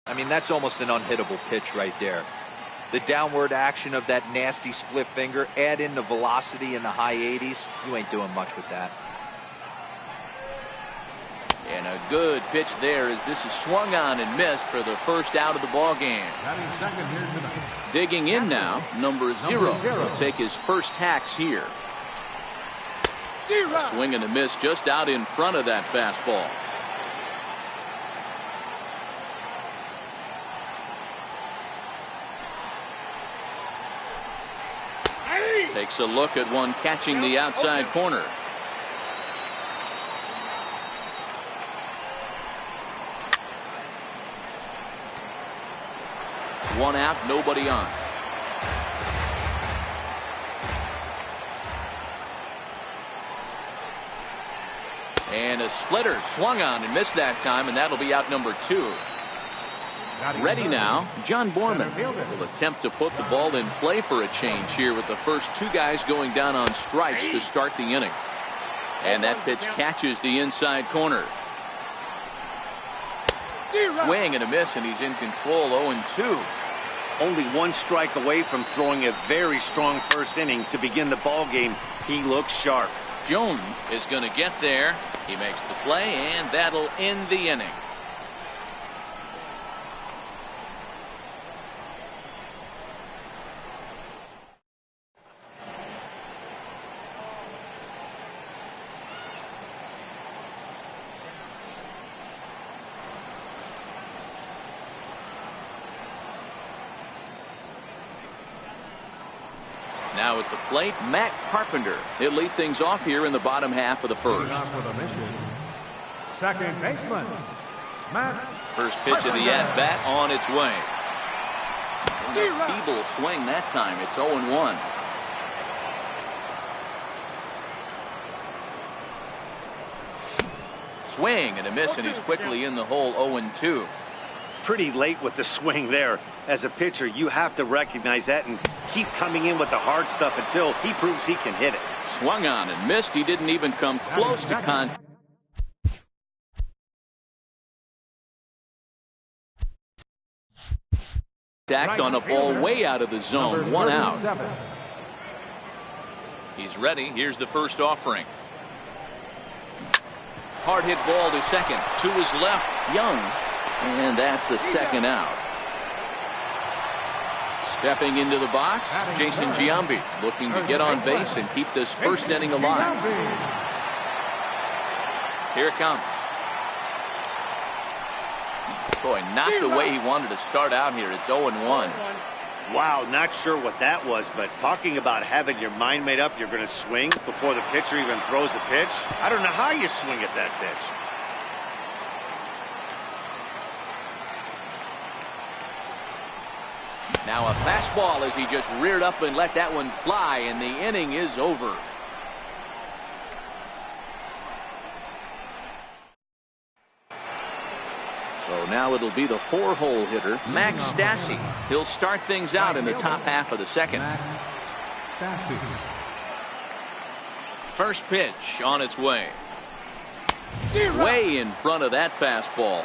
S6: I mean, that's almost an unhittable pitch right there. The downward action of that nasty split finger, add in the velocity in the high 80s, you ain't doing much with that.
S5: And a good pitch there as this is swung on and missed for the first out of the ball game. Digging in now, number 0 will take his first hacks here. A swing and a miss just out in front of that fastball. Takes a look at one catching the outside corner. One out, nobody on. And a splitter swung on and missed that time, and that'll be out number 2. Ready now, John Borman will attempt to put the ball in play for a change here with the first 2 guys going down on strikes to start the inning. And that pitch catches the inside corner. Swing and a miss, and he's in control. 0-2.
S7: Only 1 strike away from throwing a very strong first inning to begin the ball game. He looks sharp.
S5: Jones is going to get there. He makes the play, and that'll end the inning. Now at the plate, Matt Carpenter. He'll lead things off here in the bottom half of the first.
S3: Second baseman, Matt.
S5: First pitch of the at-bat on its way. A feeble swing that time. It's 0-1. Swing and a miss, and he's quickly in the hole. 0-2.
S7: Pretty late with the swing there. As a pitcher, you have to recognize that and keep coming in with the hard stuff until he proves he can hit it.
S5: Swung on and missed. He didn't even come close to contact. On a ball way out of the zone. 1 out. He's ready. Here's the first offering. Hard hit ball to second. To his left, Young. And that's the second out. Stepping into the box, Jason Giambi looking to get on base and keep this first inning alive. Here it comes. Boy, not the way he wanted to start out here. It's 0-1.
S7: Wow, not sure what that was, but talking about having your mind made up you're going to swing before the pitcher even throws a pitch. I don't know how you swing at that pitch.
S5: Now a fastball as he just reared up and let that one fly, and the inning is over. So now it'll be the 4-hole hitter, Max Stassi. He'll start things out in the top half of the second. First pitch on its way. Way in front of that fastball.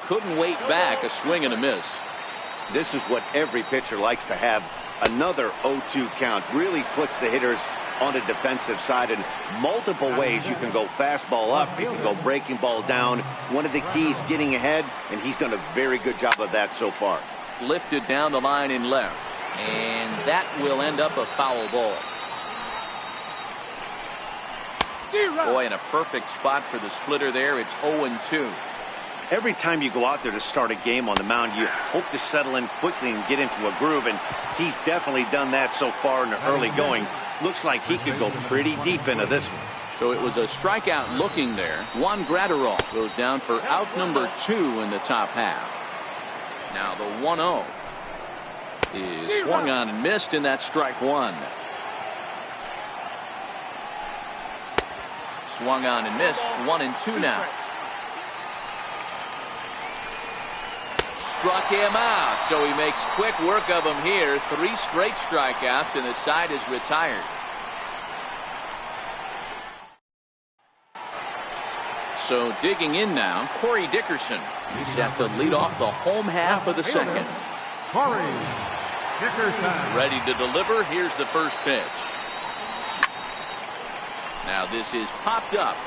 S5: Couldn't wait back. A swing and a miss.
S7: This is what every pitcher likes to have. Another 0-2 count really puts the hitters on the defensive side in multiple ways. You can go fastball up, you can go breaking ball down. One of the keys, getting ahead, and he's done a very good job of that so far.
S5: lifted down the line in left. And that will end up a foul ball. Boy, in a perfect spot for the splitter there. It's 0-2.
S7: Every time you go out there to start a game on the mound, you hope to settle in quickly and get into a groove, and he's definitely done that so far in the early going. Looks like he could go pretty deep into this one.
S5: So it was a strikeout looking there. Juan Gratterall goes down for out number 2 in the top half. Now the 1-0 is swung on and missed, and that's strike 1. Swung on and missed. 1-2 now. Struck him out, so he makes quick work of him here. 3 straight strikeouts, and the side is retired. So digging in now, Corey Dickerson. He's set to lead off the home half of the second.
S3: Corey Dickerson.
S5: Ready to deliver. Here's the first pitch. Now this is popped up,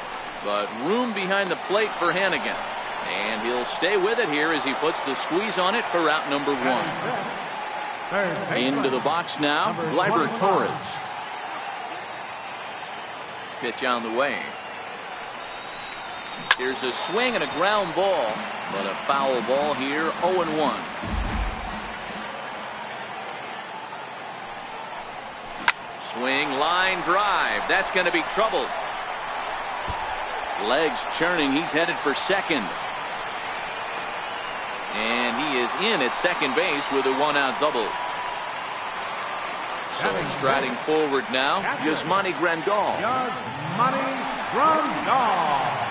S5: but room behind the plate for Hannigan. And he'll stay with it here as he puts the squeeze on it for out number 1. Into the box now, Gleyber Torres. Pitch on the way. Here's a swing and a ground ball, but a foul ball here, 0-1. Swing, line drive. That's going to be trouble. Legs churning. He's headed for second. And he is in at second base with a 1-out double. So striding forward now, Yasmani Grandal.
S3: Yasmani Grandal.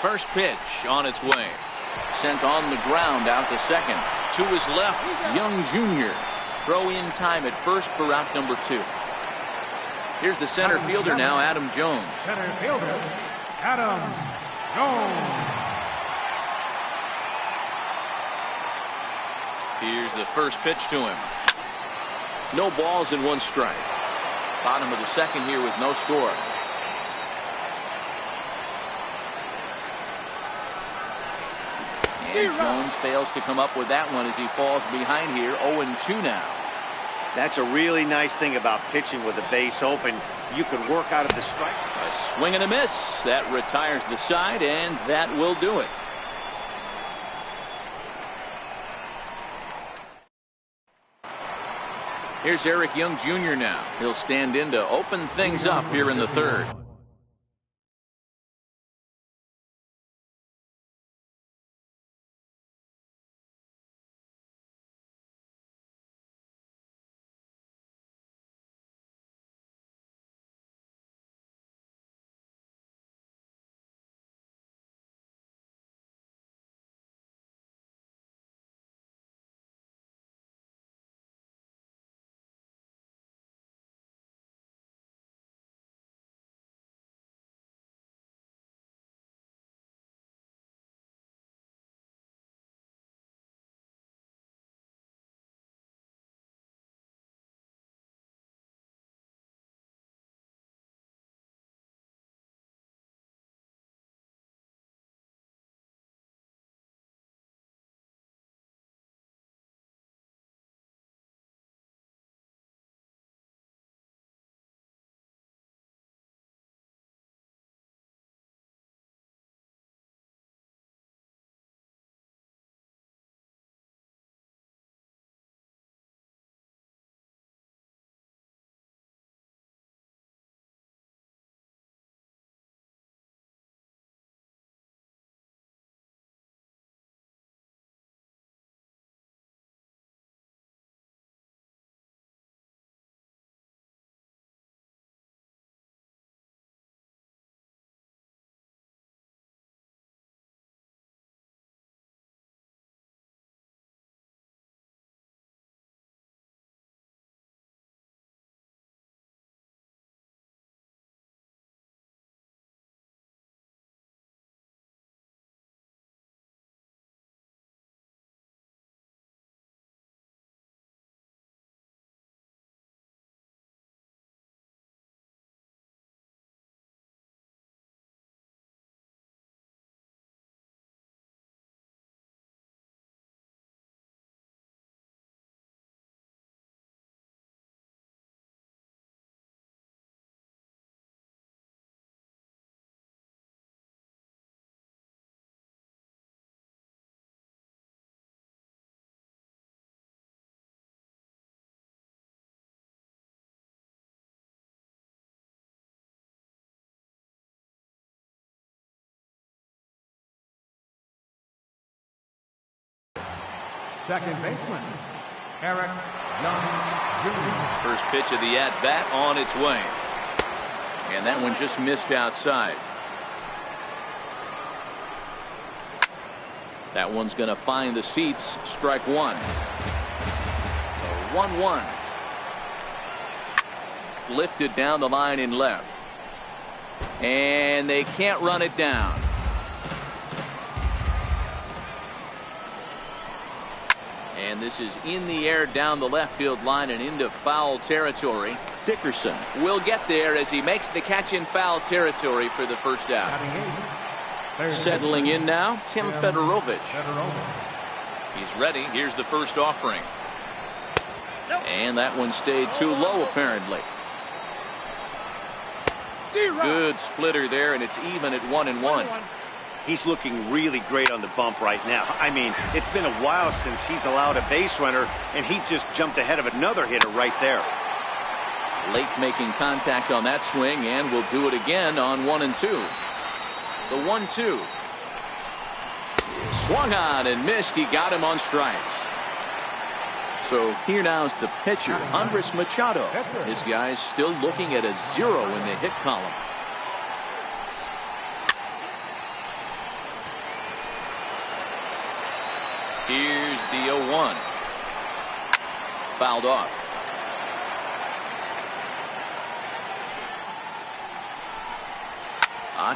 S5: First pitch on its way. Sent on the ground out to second. To his left, Young Jr. Throw in time at first for out number 2. Here's the center fielder now, Adam Jones.
S3: Center fielder, Adam Jones.
S5: Here's the first pitch to him. No balls and 1 strike. Bottom of the second here with no score. And Jones fails to come up with that one as he falls behind here. 0-2 now.
S7: That's a really nice thing about pitching with the base open. You can work out of the strike.
S5: A swing and a miss. That retires the side, and that will do it. Here's Eric Young Jr. now. He'll stand in to open things up here in the third.
S3: second baseman, Eric Young Jr.
S5: First pitch of the at-bat on its way. And that one just missed outside. That one's going to find the seats. Strike one. 1-1. Lifted down the line in left. And they can't run it down. And this is in the air down the left field line and into foul territory. Dickerson will get there as he makes the catch in foul territory for the first out. Settling in now, Tim Fedorovich. He's ready. Here's the first offering. And that one stayed too low, apparently. Good splitter there, and it's even at 1-1.
S7: He's looking really great on the bump right now. I mean, it's been a while since he's allowed a base runner, and he just jumped ahead of another hitter right there.
S5: Late making contact on that swing, and will do it again on 1-2. The 1-2. Swung on and missed. He got him on strikes. So here now's the pitcher, Andres Machado. This guy's still looking at a 0 in the hit column. Here's the 0-1. Fouled off.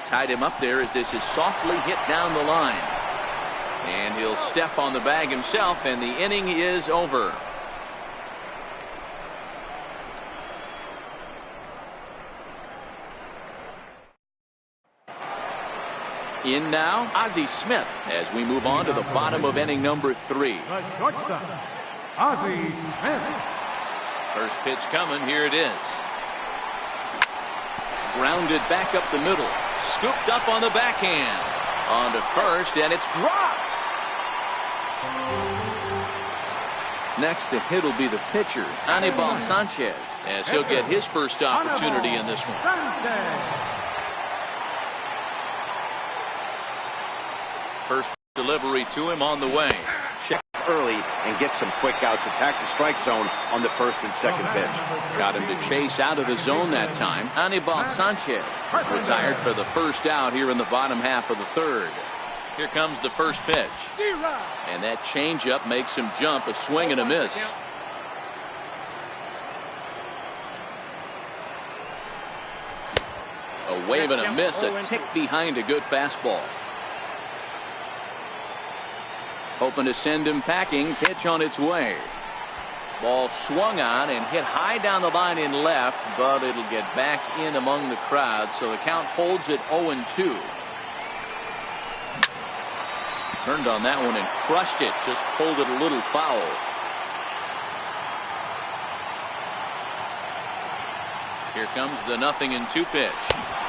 S5: Tied him up there as this is softly hit down the line. And he'll step on the bag himself, and the inning is over. In now, Ozzie Smith as we move on to the bottom of inning number 3.
S3: The shortstop, Ozzie Smith.
S5: First pitch coming. Here it is. Grounded back up the middle. Scooped up on the backhand. On to first, and it's dropped. Next to hit will be the pitcher, Anibal Sanchez, as he'll get his first opportunity in this one. First delivery to him on the way.
S7: Check early and get some quick outs. Attack the strike zone on the first and second pitch.
S5: Got him to chase out of the zone that time. Anibal Sanchez is retired for the first out here in the bottom half of the third. Here comes the first pitch. And that changeup makes him jump. A swing and a miss. A wave and a miss. A tick behind a good fastball. Hoping to send him packing. Pitch on its way. Ball swung on and hit high down the line in left, but it'll get back in among the crowd, so the count holds at 0-2. Turned on that one and crushed it. Just pulled it a little foul. Here comes the 0-2 pitch.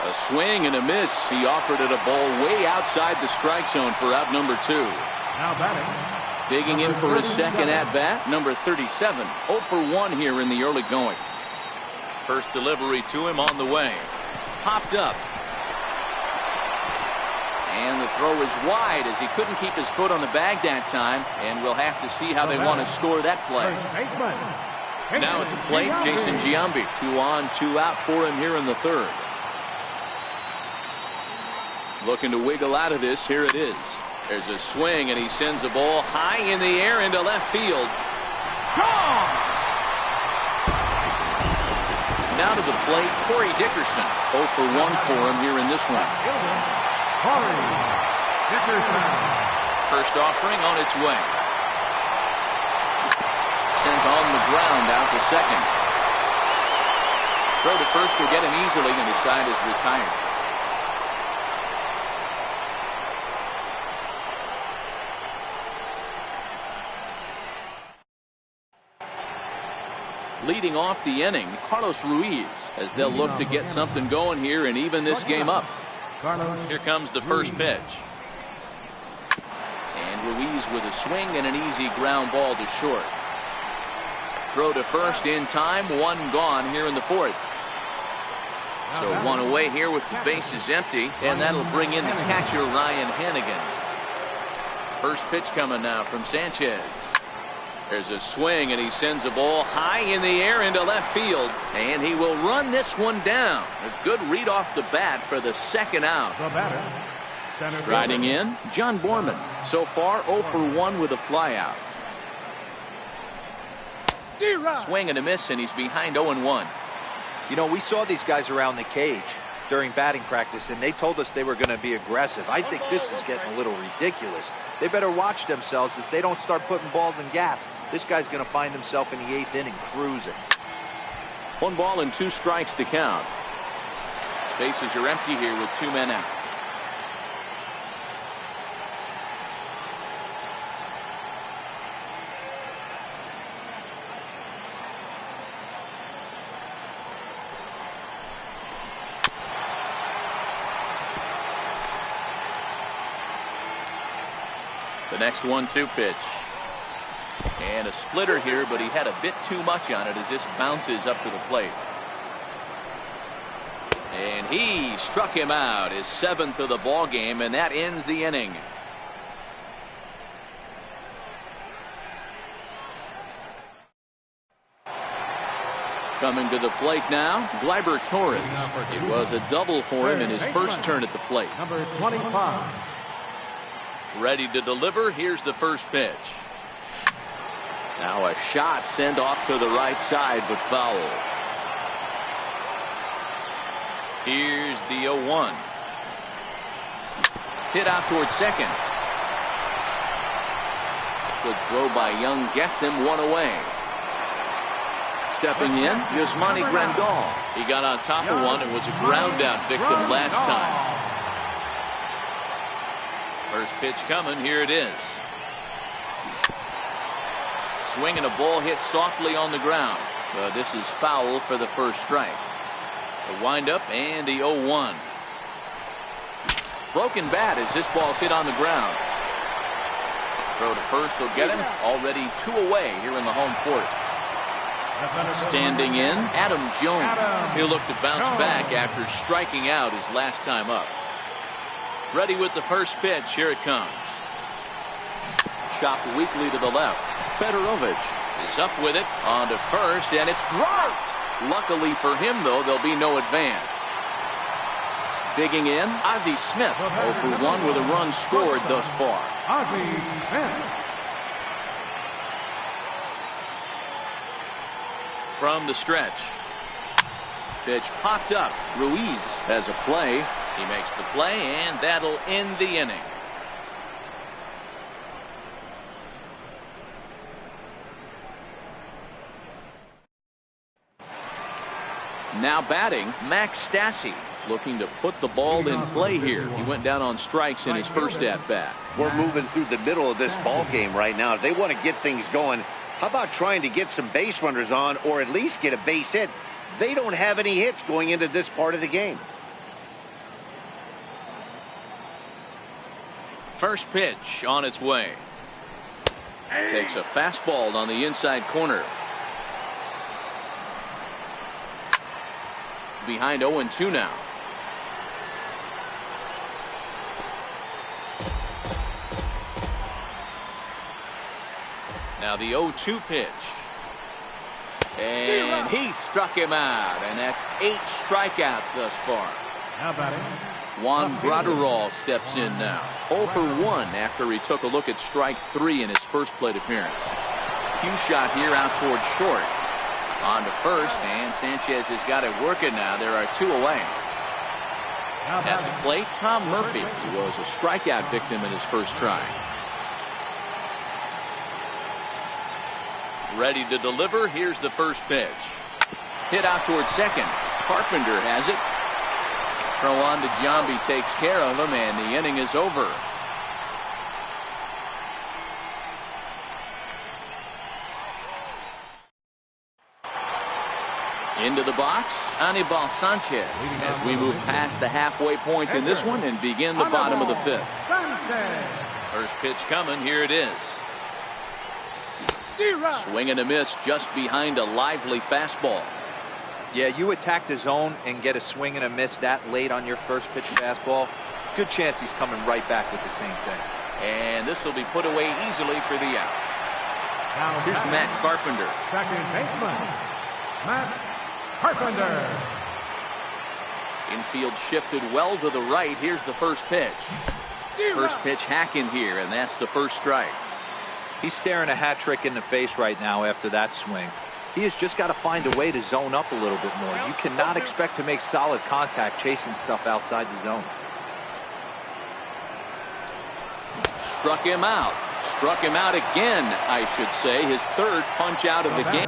S5: A swing and a miss. He offered it a ball way outside the strike zone for out number 2.
S3: Now batting.
S5: Digging in for his second at-bat, number 37. 0 for 1 here in the early going. First delivery to him on the way. Popped up. And the throw is wide as he couldn't keep his foot on the bag that time. And we'll have to see how they want to score that play. Now at the plate, Jason Giambi. 2 on, 2 out for him here in the third. Looking to wiggle out of this. Here it is. There's a swing, and he sends a ball high in the air into left field. Gone! Now to the plate, Corey Dickerson. 0 for 1 for him here in this one.
S3: Corey Dickerson.
S5: First offering on its way. Sent on the ground out to second. Throw to first will get him easily, and his side is retired. Leading off the inning, Carlos Ruiz, as they'll look to get something going here and even this game up. Here comes the first pitch. And Ruiz with a swing and an easy ground ball to short. Throw to first in time, 1 gone here in the fourth. So 1 away here with the bases empty, and that'll bring in the catcher, Ryan Hannigan. First pitch coming now from Sanchez. There's a swing, and he sends the ball high in the air into left field, and he will run this one down. A good read off the bat for the second out.
S3: The batter, center
S5: Striding
S3: fielder.
S5: in, John Borman. So far 0 for 1 with a flyout. Swing and a miss, and he's behind 0-1.
S6: You know, we saw these guys around the cage during batting practice, and they told us they were going to be aggressive. I think this is getting a little ridiculous. They better watch themselves if they don't start putting balls in gaps. This guy's going to find himself in the 8th inning cruising.
S5: 1 ball and 2 strikes to count. Bases are empty here with 2 men out. The next 1-2 pitch. And a splitter here, but he had a bit too much on it as this bounces up to the plate. And he struck him out, his 7th of the ball game, and that ends the inning. Coming to the plate now, Gleyber Torres. It was a double for him in his first turn at the plate.
S3: Number 25.
S5: Ready to deliver. Here's the first pitch. Now a shot sent off to the right side, but foul. Here's the 0-1. Hit out towards second. Good throw by Young gets him 1 away. Stepping in, Yasmani Grandal. He got on top of one and was a ground out victim last time. First pitch coming. Here it is. Swing and a ball hit softly on the ground. This is foul for the first strike. The windup and the 0-1. Broken bat as this ball's hit on the ground. Throw to first will get him. Already 2 away here in the home court. Standing in, Adam Jones. He'll look to bounce back after striking out his last time up. Ready with the first pitch. Here it comes. Chopped weakly to the left. Federovich is up with it on to first, and it's dropped. Luckily for him, though, there'll be no advance. Digging in, Ozzie Smith. 0 for 1 with a run scored thus far.
S3: Ozzie Smith.
S5: From the stretch. Pitch popped up. Ruiz has a play. He makes the play, and that'll end the inning. Now batting, Max Stassi, looking to put the ball in play here. He went down on strikes in his first at-bat.
S7: We're moving through the middle of this ball game right now. If they want to get things going, how about trying to get some base runners on, or at least get a base hit? They don't have any hits going into this part of the game.
S5: First pitch on its way. Takes a fastball on the inside corner. Behind 0-2 now. Now the 0-2 pitch. And he struck him out, and that's 8 strikeouts thus far.
S3: Now batting,
S5: Juan Graterol steps in now. 0 for 1 after he took a look at strike 3 in his first plate appearance. Cue shot here out towards short. On to first, and Sanchez has got it working now. There are 2 away. At the plate, Tom Murphy. He was a strikeout victim in his first try. Ready to deliver. Here's the first pitch. Hit out towards second. Carpenter has it. Throw on to Giambi, takes care of him, and the inning is over. Into the box, Anibal Sanchez, as we move past the halfway point in this one and begin the bottom of the 5th. First pitch coming. Here it is. Swing and a miss just behind a lively fastball.
S6: Yeah, you attack the zone and get a swing and a miss that late on your first pitch fastball. Good chance he's coming right back with the same thing.
S5: And this will be put away easily for the out.
S3: Now
S5: Here's Matt Carpenter.
S3: second baseman, Matt Carpenter.
S5: Infield shifted well to the right. Here's the first pitch. First pitch hacking here, and that's the first strike.
S6: He's staring a hat trick in the face right now after that swing. He has just got to find a way to zone up a little bit more. You cannot expect to make solid contact chasing stuff outside the zone.
S5: Struck him out. Struck him out again, I should say. His third punch out of the game.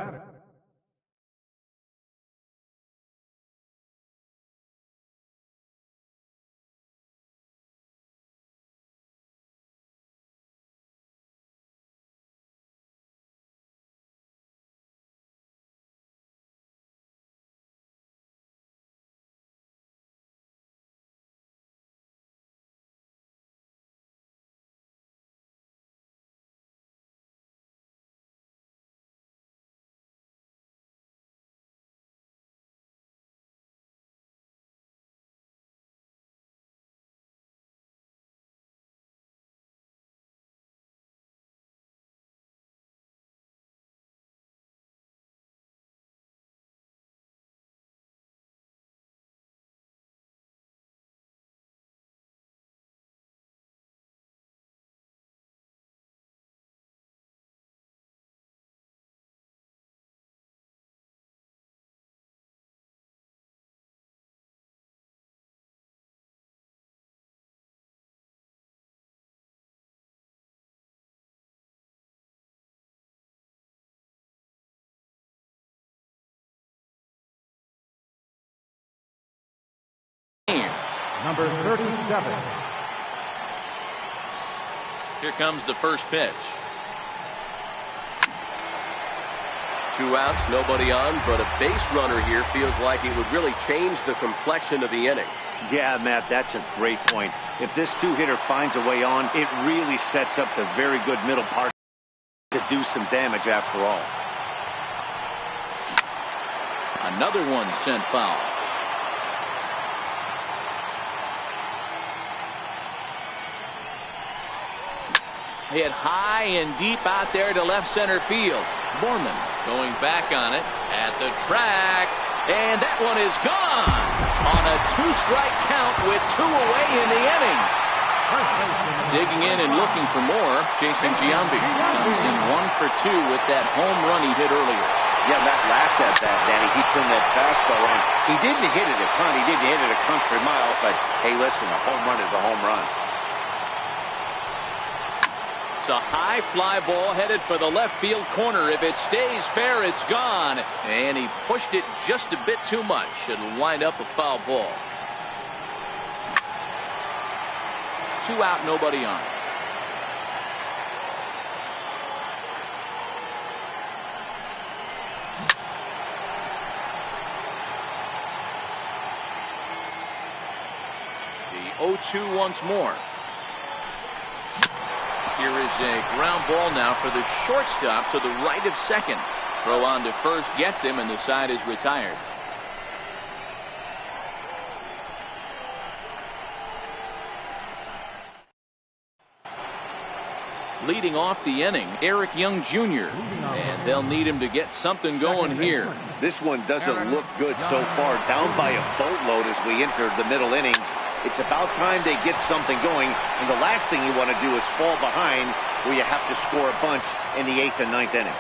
S3: Number 37.
S5: Here comes the first pitch. 2 outs, nobody on, but a base runner here feels like it would really change the complexion of the inning.
S7: Yeah, Matt, that's a great point. If this two-hitter finds a way on, it really sets up the very good middle part to do some damage after all.
S5: Another one sent foul. Hit high and deep out there to left center field. Borman going back on it at the track, and that one is gone on a 2-strike count with 2 away in the inning. Digging in and looking for more, Jason Giambi comes in 1 for 2 with that home run he hit earlier.
S7: Yeah, that last at bat, Danny, he turned that fastball in. He didn't hit it a ton. He didn't hit it a country mile, but hey, listen, a home run is a home run.
S5: It's a high fly ball headed for the left field corner. If it stays fair, it's gone. And he pushed it just a bit too much. It'll wind up a foul ball. 2 out, nobody on. The 0-2 once more. Here is a ground ball now for the shortstop to the right of second. Throw on to first gets him, and the side is retired. Leading off the inning, Eric Young Jr. And they'll need him to get something going here.
S7: This one doesn't look good so far. Down by a boatload as we enter the middle innings. It's about time they get something going, and the last thing you want to do is fall behind where you have to score a bunch in the 8th and 9th inning.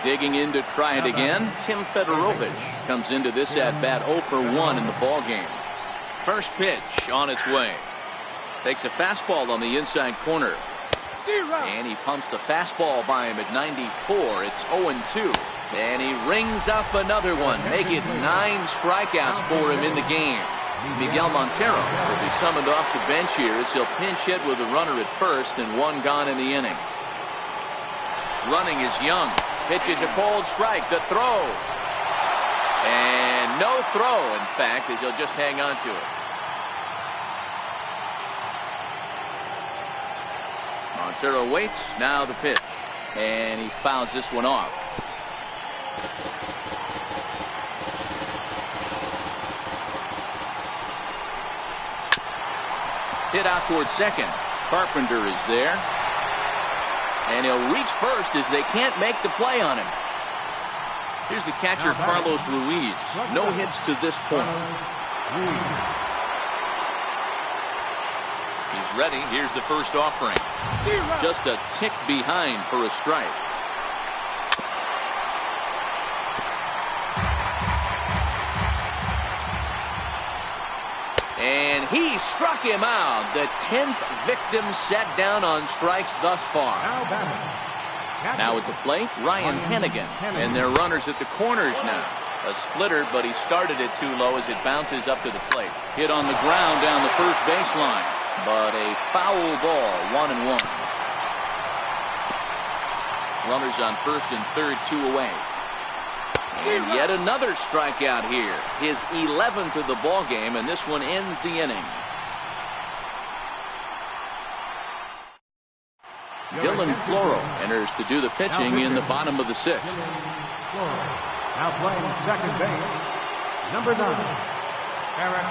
S5: Digging in to try it again, Tim Fedorovich comes into this at-bat 0 for 1 in the ballgame. First pitch on its way. Takes a fastball on the inside corner. And he pumps the fastball by him at 94. It's 0-2. And he rings up another one. Make it 9 strikeouts for him in the game. Miguel Montero will be summoned off the bench here as he'll pinch hit with a runner at first and 1 gone in the inning. Running is Young. Pitches a cold strike. The throw. And no throw, in fact, as he'll just hang on to it. Montero waits. Now the pitch. And he fouls this one off. Hit out towards second. Carpenter is there. And he'll reach first as they can't make the play on him. Here's the catcher, Carlos Ruiz. No hits to this point. He's ready. Here's the first offering. Just a tick behind for a strike. And he struck him out. The 10th victim set down on strikes thus far. Now at the plate, Ryan Hennigan. And they're runners at the corners now. A splitter, but he started it too low as it bounces up to the plate. Hit on the ground down the first baseline. But a foul ball, 1-1. Runners on first and third, 2 away. And yet another strikeout here. His 11th of the ball game, and this one ends the inning. Dylan Floro enters to do the pitching in the bottom of the 6th.
S3: Now playing second base, number 9, Eric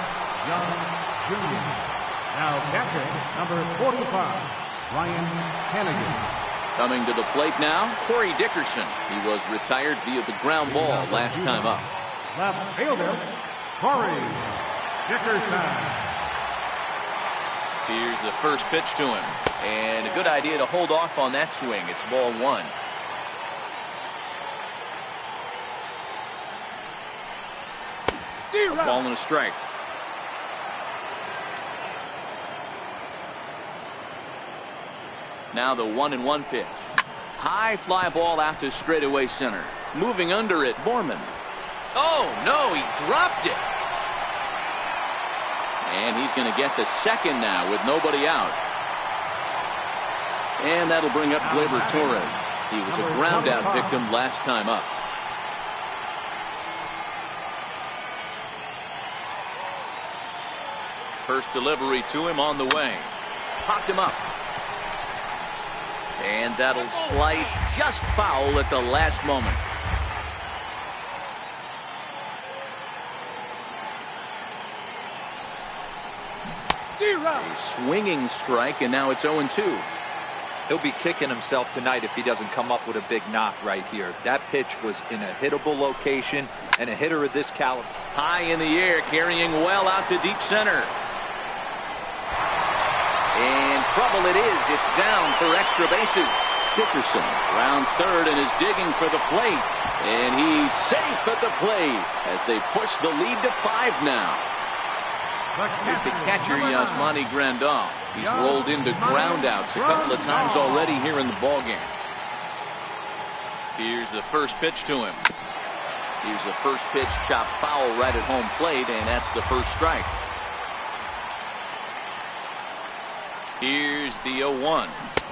S3: Young Jr. Now catcher, number 45, Ryan Hennigan.
S5: Coming to the plate now, Corey Dickerson. He was retired via the ground ball last time up.
S3: Left fielder, Corey Dickerson.
S5: Here's the first pitch to him. And a good idea to hold off on that swing. It's ball 1. A ball and a strike. Now the 1-1 pitch. High fly ball out to straightaway center. Moving under it, Borman. Oh, no, he dropped it. And he's going to get to second now with nobody out. And that'll bring up Gleyber Torres. He was a ground out victim last time up. First delivery to him on the way. Popped him up. And that'll slice just foul at the last moment. A swinging strike, and now it's 0-2.
S6: He'll be kicking himself tonight if he doesn't come up with a big knock right here. That pitch was in a hittable location, and a hitter of this caliber.
S5: High in the air, carrying well out to deep center. And trouble it is. It's down for extra bases. Dickerson rounds third and is digging for the plate. And he's safe at the plate as they push the lead to 5 now. Here's the catcher, Yasmani Grandal. He's rolled into groundouts a couple of times already here in the ballgame. Here's the first pitch to him. Here's the first pitch chopped foul right at home plate, and that's the first strike. Here's the 0-1.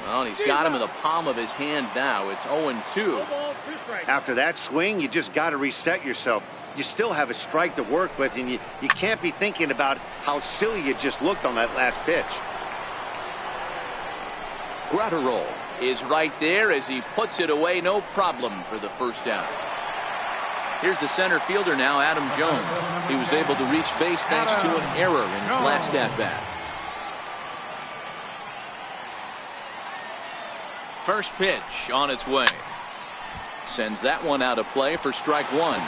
S5: Well, he's got him in the palm of his hand now. It's 0-2.
S7: After that swing, you just got to reset yourself. You still have a strike to work with, and you can't be thinking about how silly you just looked on that last pitch.
S5: Gratterall is right there as he puts it away, no problem for the first out. Here's the center fielder now, Adam Jones. He was able to reach base thanks to an error in his last at-bat. First pitch on its way. Sends that one out of play for strike 1.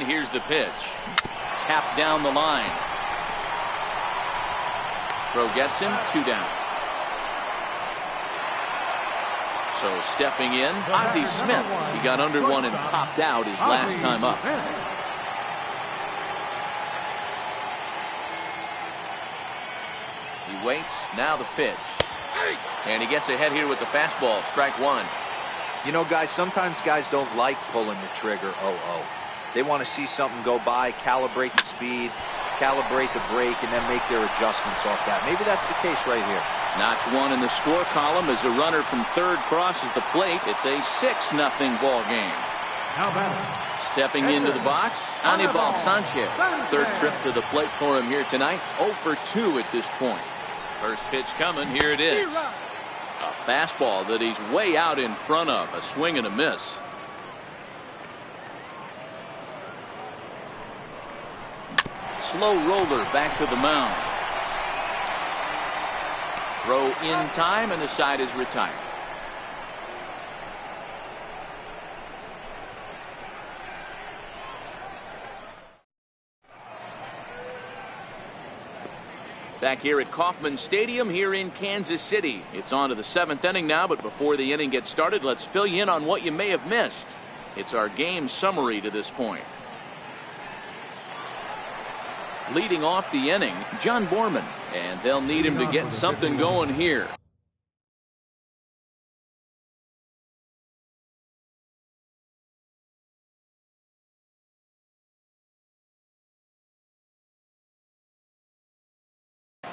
S5: Here's the pitch. Tapped down the line. Throw gets him, 2 down. So stepping in, Ozzie Smith. He got under one and popped out his last time up. He waits, now the pitch. And he gets ahead here with the fastball, strike 1.
S6: You know, guys, sometimes guys don't like pulling the trigger 0-0. They want to see something go by, calibrate the speed, calibrate the break, and then make their adjustments off that. Maybe that's the case right here.
S5: Notch 1 in the score column as a runner from third crosses the plate. It's a 6-0 ball game. Stepping into the box, Anibal Sanchez. Third trip to the plate for him here tonight. 0 for 2 at this point. First pitch coming. Here it is. A fastball that he's way out in front of. A swing and a miss. slow roller back to the mound. Throw in time, and the side is retired. Back here at Kauffman Stadium here in Kansas City. It's on to the 7th inning now, but before the inning gets started, let's fill you in on what you may have missed. It's our game summary to this point. Leading off the inning, John Borman, and they'll need him to get something going here.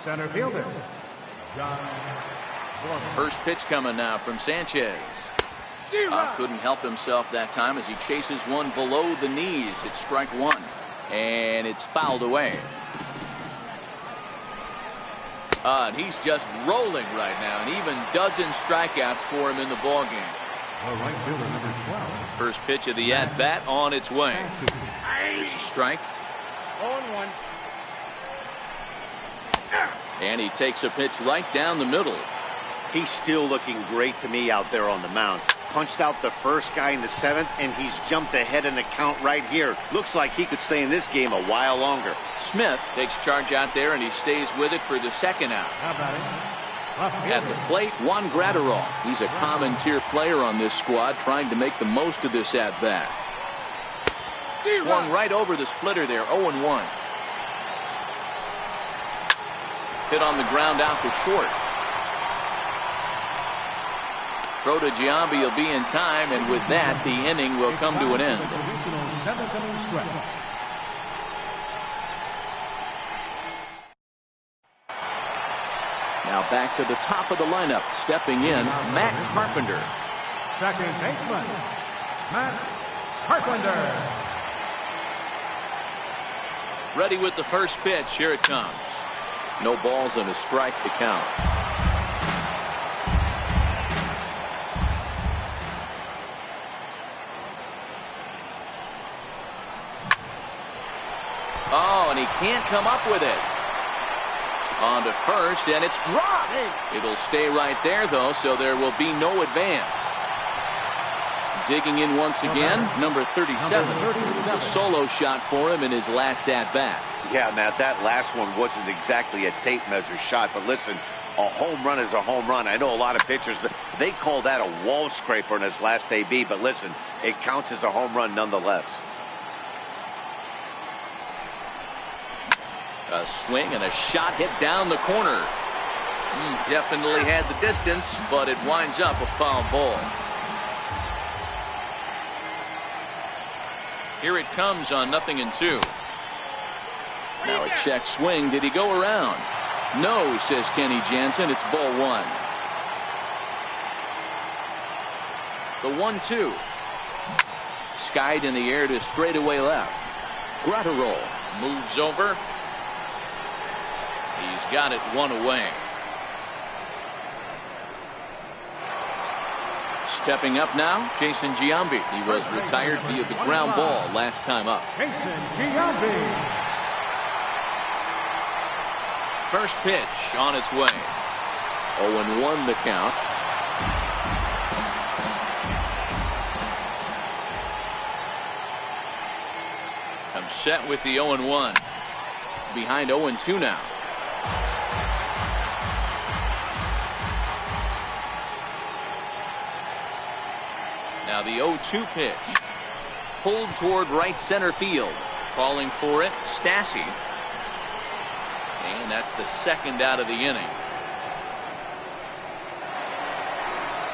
S3: Center fielder, John Borman.
S5: First pitch coming now from Sanchez. Couldn't help himself that time as he chases one below the knees. It's strike one, and it's fouled away. And he's just rolling right now, and even dozen strikeouts for him in the ballgame.
S3: Right fielder, number 12.
S5: First pitch of the at-bat on its way. There's a strike.
S4: 0-1.
S5: And he takes a pitch right down the middle.
S7: He's still looking great to me out there on the mound. Punched out the first guy in the 7th, and he's jumped ahead in the count right here. Looks like he could stay in this game a while longer.
S5: Smith takes charge out there, and he stays with it for the second out.
S3: How about it?
S5: At the plate, Juan Gratterall. He's a common tier player on this squad, trying to make the most of this at-bat. Swung right over the splitter there, 0-1. Hit on the ground out to short. Throw to Giambi will be in time, and with that, the inning will come to an end. Now back to the top of the lineup, stepping in, Matt Carpenter.
S3: Second baseman, Matt Carpenter.
S5: Ready with the first pitch. Here it comes. No balls and a strike to count. Oh, and he can't come up with it. On to first, and it's dropped. It'll stay right there, though, so there will be no advance. Digging in once again, number 37. It was a solo shot for him in his last at-bat.
S7: Yeah, Matt, that last one wasn't exactly a tape measure shot, but listen, a home run is a home run. I know a lot of pitchers, they call that a wall scraper in his last AB, but listen, it counts as a home run nonetheless.
S5: A swing and a shot hit down the corner. Definitely had the distance, but it winds up a foul ball. Here it comes on 0-2. Now a check swing. Did he go around? No, says Kenny Jansen. It's ball one. The 1-2. Skied in the air to straightaway left. Gratterall moves over. He's got it one away. Stepping up now, Jason Giambi. He was retired via the ground ball last time up.
S3: Jason Giambi.
S5: First pitch on its way. 0-1 the count. Comes set with the 0-1. Behind 0-2 now. Now the 0-2 pitch. Pulled toward right center field. Calling for it, Stassi. And that's the second out of the inning.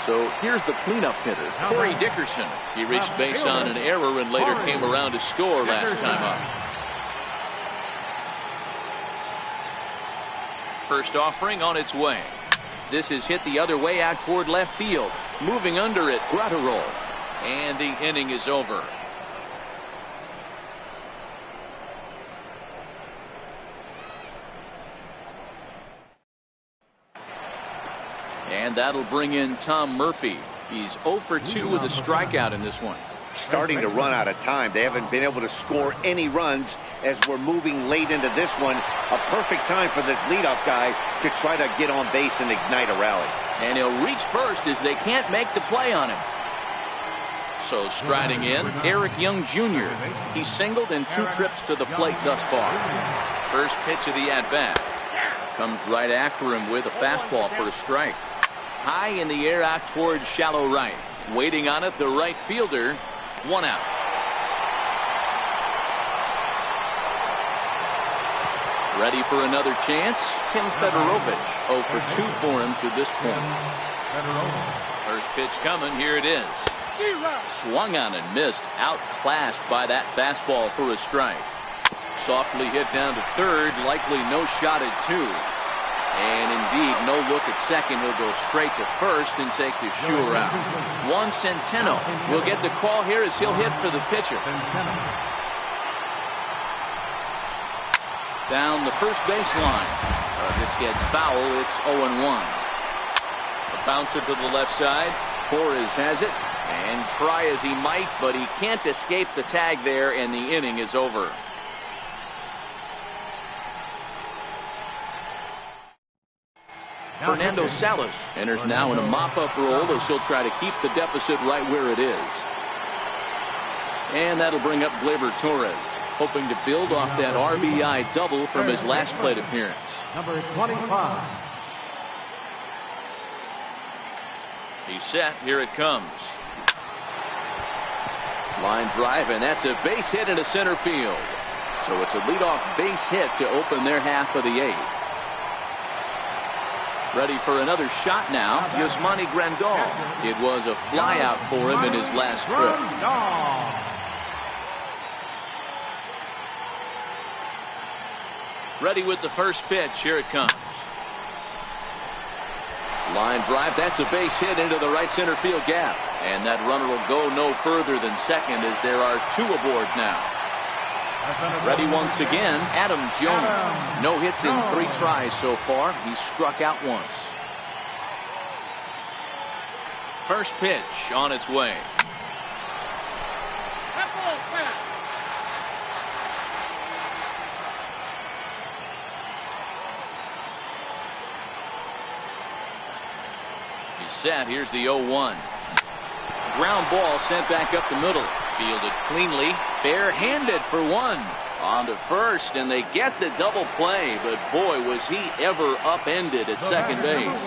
S5: So here's the cleanup hitter, Corey Dickerson. He reached base on an error and later came around to score last time up. First offering on its way. This is hit the other way out toward left field. Moving under it, Gratterall. And the inning is over. And that'll bring in Tom Murphy. He's 0 for 2 with a strikeout in this one.
S7: starting to run out of time. They haven't been able to score any runs as we're moving late into this one. A perfect time for this leadoff guy to try to get on base and ignite a rally.
S5: And he'll reach first as they can't make the play on him. So striding in, Eric Young Jr. He's singled in 2 trips to the plate thus far. First pitch of the at-bat. Comes right after him with a fastball for a strike. High in the air out towards shallow right. Waiting on it, the right fielder. 1 out. Ready for another chance? Tim Fedorovich. 0 for 2 for him to this point. First pitch coming. Here it is. Swung on and missed. Outclassed by that fastball for a strike. Softly hit down to third. Likely no shot at 2. And indeed, no look at second. He'll go straight to first and take the sure out. Juan Centeno will get the call here as he'll hit for the pitcher. Down the first baseline. This gets foul. It's 0-1. A bouncer to the left side. Torres has it. And try as he might, but he can't escape the tag there, and the inning is over. Fernando Salas enters now in a mop-up role as he'll try to keep the deficit right where it is. And that'll bring up Gleyber Torres, hoping to build off that RBI double from his last plate appearance.
S3: Number 25.
S5: He's set. Here it comes. Line drive, and that's a base hit into center field. So it's a leadoff base hit to open their half of the 8th. Ready for another shot now, Yasmani Grandal. It was a flyout for him in his last trip. Ready with the first pitch. Here it comes. Line drive. That's a base hit into the right center field gap. And that runner will go no further than second as there are 2 aboard now. Ready once again, Adam Jones. No hits in 3 tries so far. He's struck out once. First pitch on its way. He's set. Here's the 0-1. Ground ball sent back up the middle. Fielded cleanly, barehanded for 1. On to first, and they get the double play, but boy, was he ever upended at second base.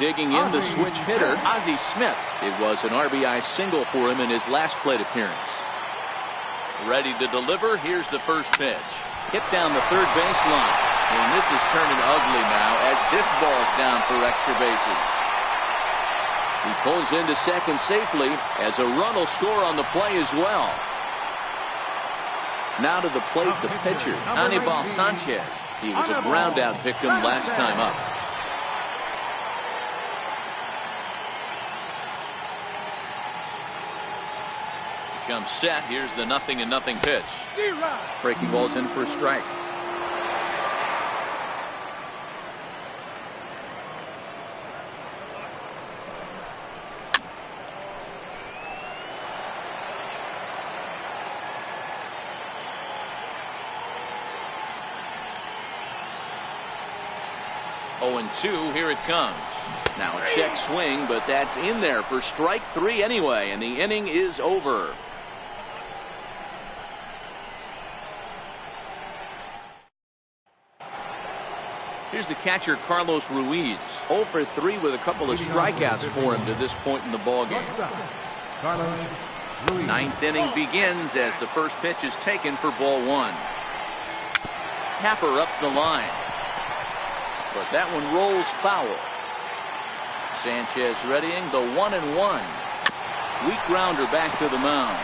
S5: Digging in the switch hitter, Ozzie Smith. It was an RBI single for him in his last plate appearance. Ready to deliver. Here's the first pitch. Hit down the third baseline, and this is turning ugly now as this ball's down for extra bases. He pulls into second safely as a run will score on the play as well. Now to the plate, the pitcher, Anibal Sanchez. He was a ground-out victim last time up. He comes set. Here's the 0-0 pitch. Breaking ball's in for a strike. Oh, 2, here it comes. Now a check swing, but that's in there for strike 3 anyway, and the inning is over. Here's the catcher, Carlos Ruiz. 0 for 3 with a couple of strikeouts for him to this point in the ballgame. 9th inning begins as the first pitch is taken for ball 1. Tapper up the line. But that one rolls foul. Sanchez readying the 1-1. Weak grounder back to the mound.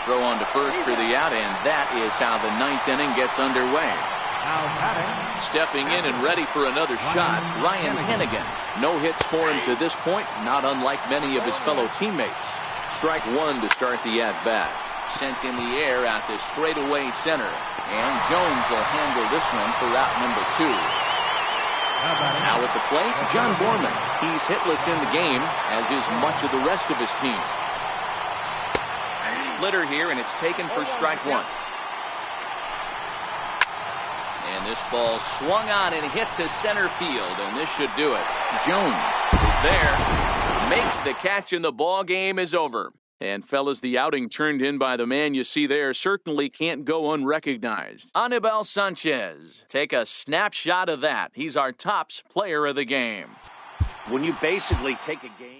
S5: Throw on to first for the out, and that is how the 9th inning gets underway. Stepping in and ready for another shot, Ryan Hennigan. No hits for him to this point, not unlike many of his fellow teammates. Strike 1 to start the at-bat. Sent in the air out to straightaway center. And Jones will handle this one for out number 2. Now at the plate, John Borman. He's hitless in the game, as is much of the rest of his team. Splitter here, and it's taken for strike one. And this ball swung on and hit to center field, and this should do it. Jones is there, makes the catch, and the ball game is over. And fellas, the outing turned in by the man you see there certainly can't go unrecognized. Anibal Sanchez. Take a snapshot of that. He's our tops player of the game.
S7: When you basically take a game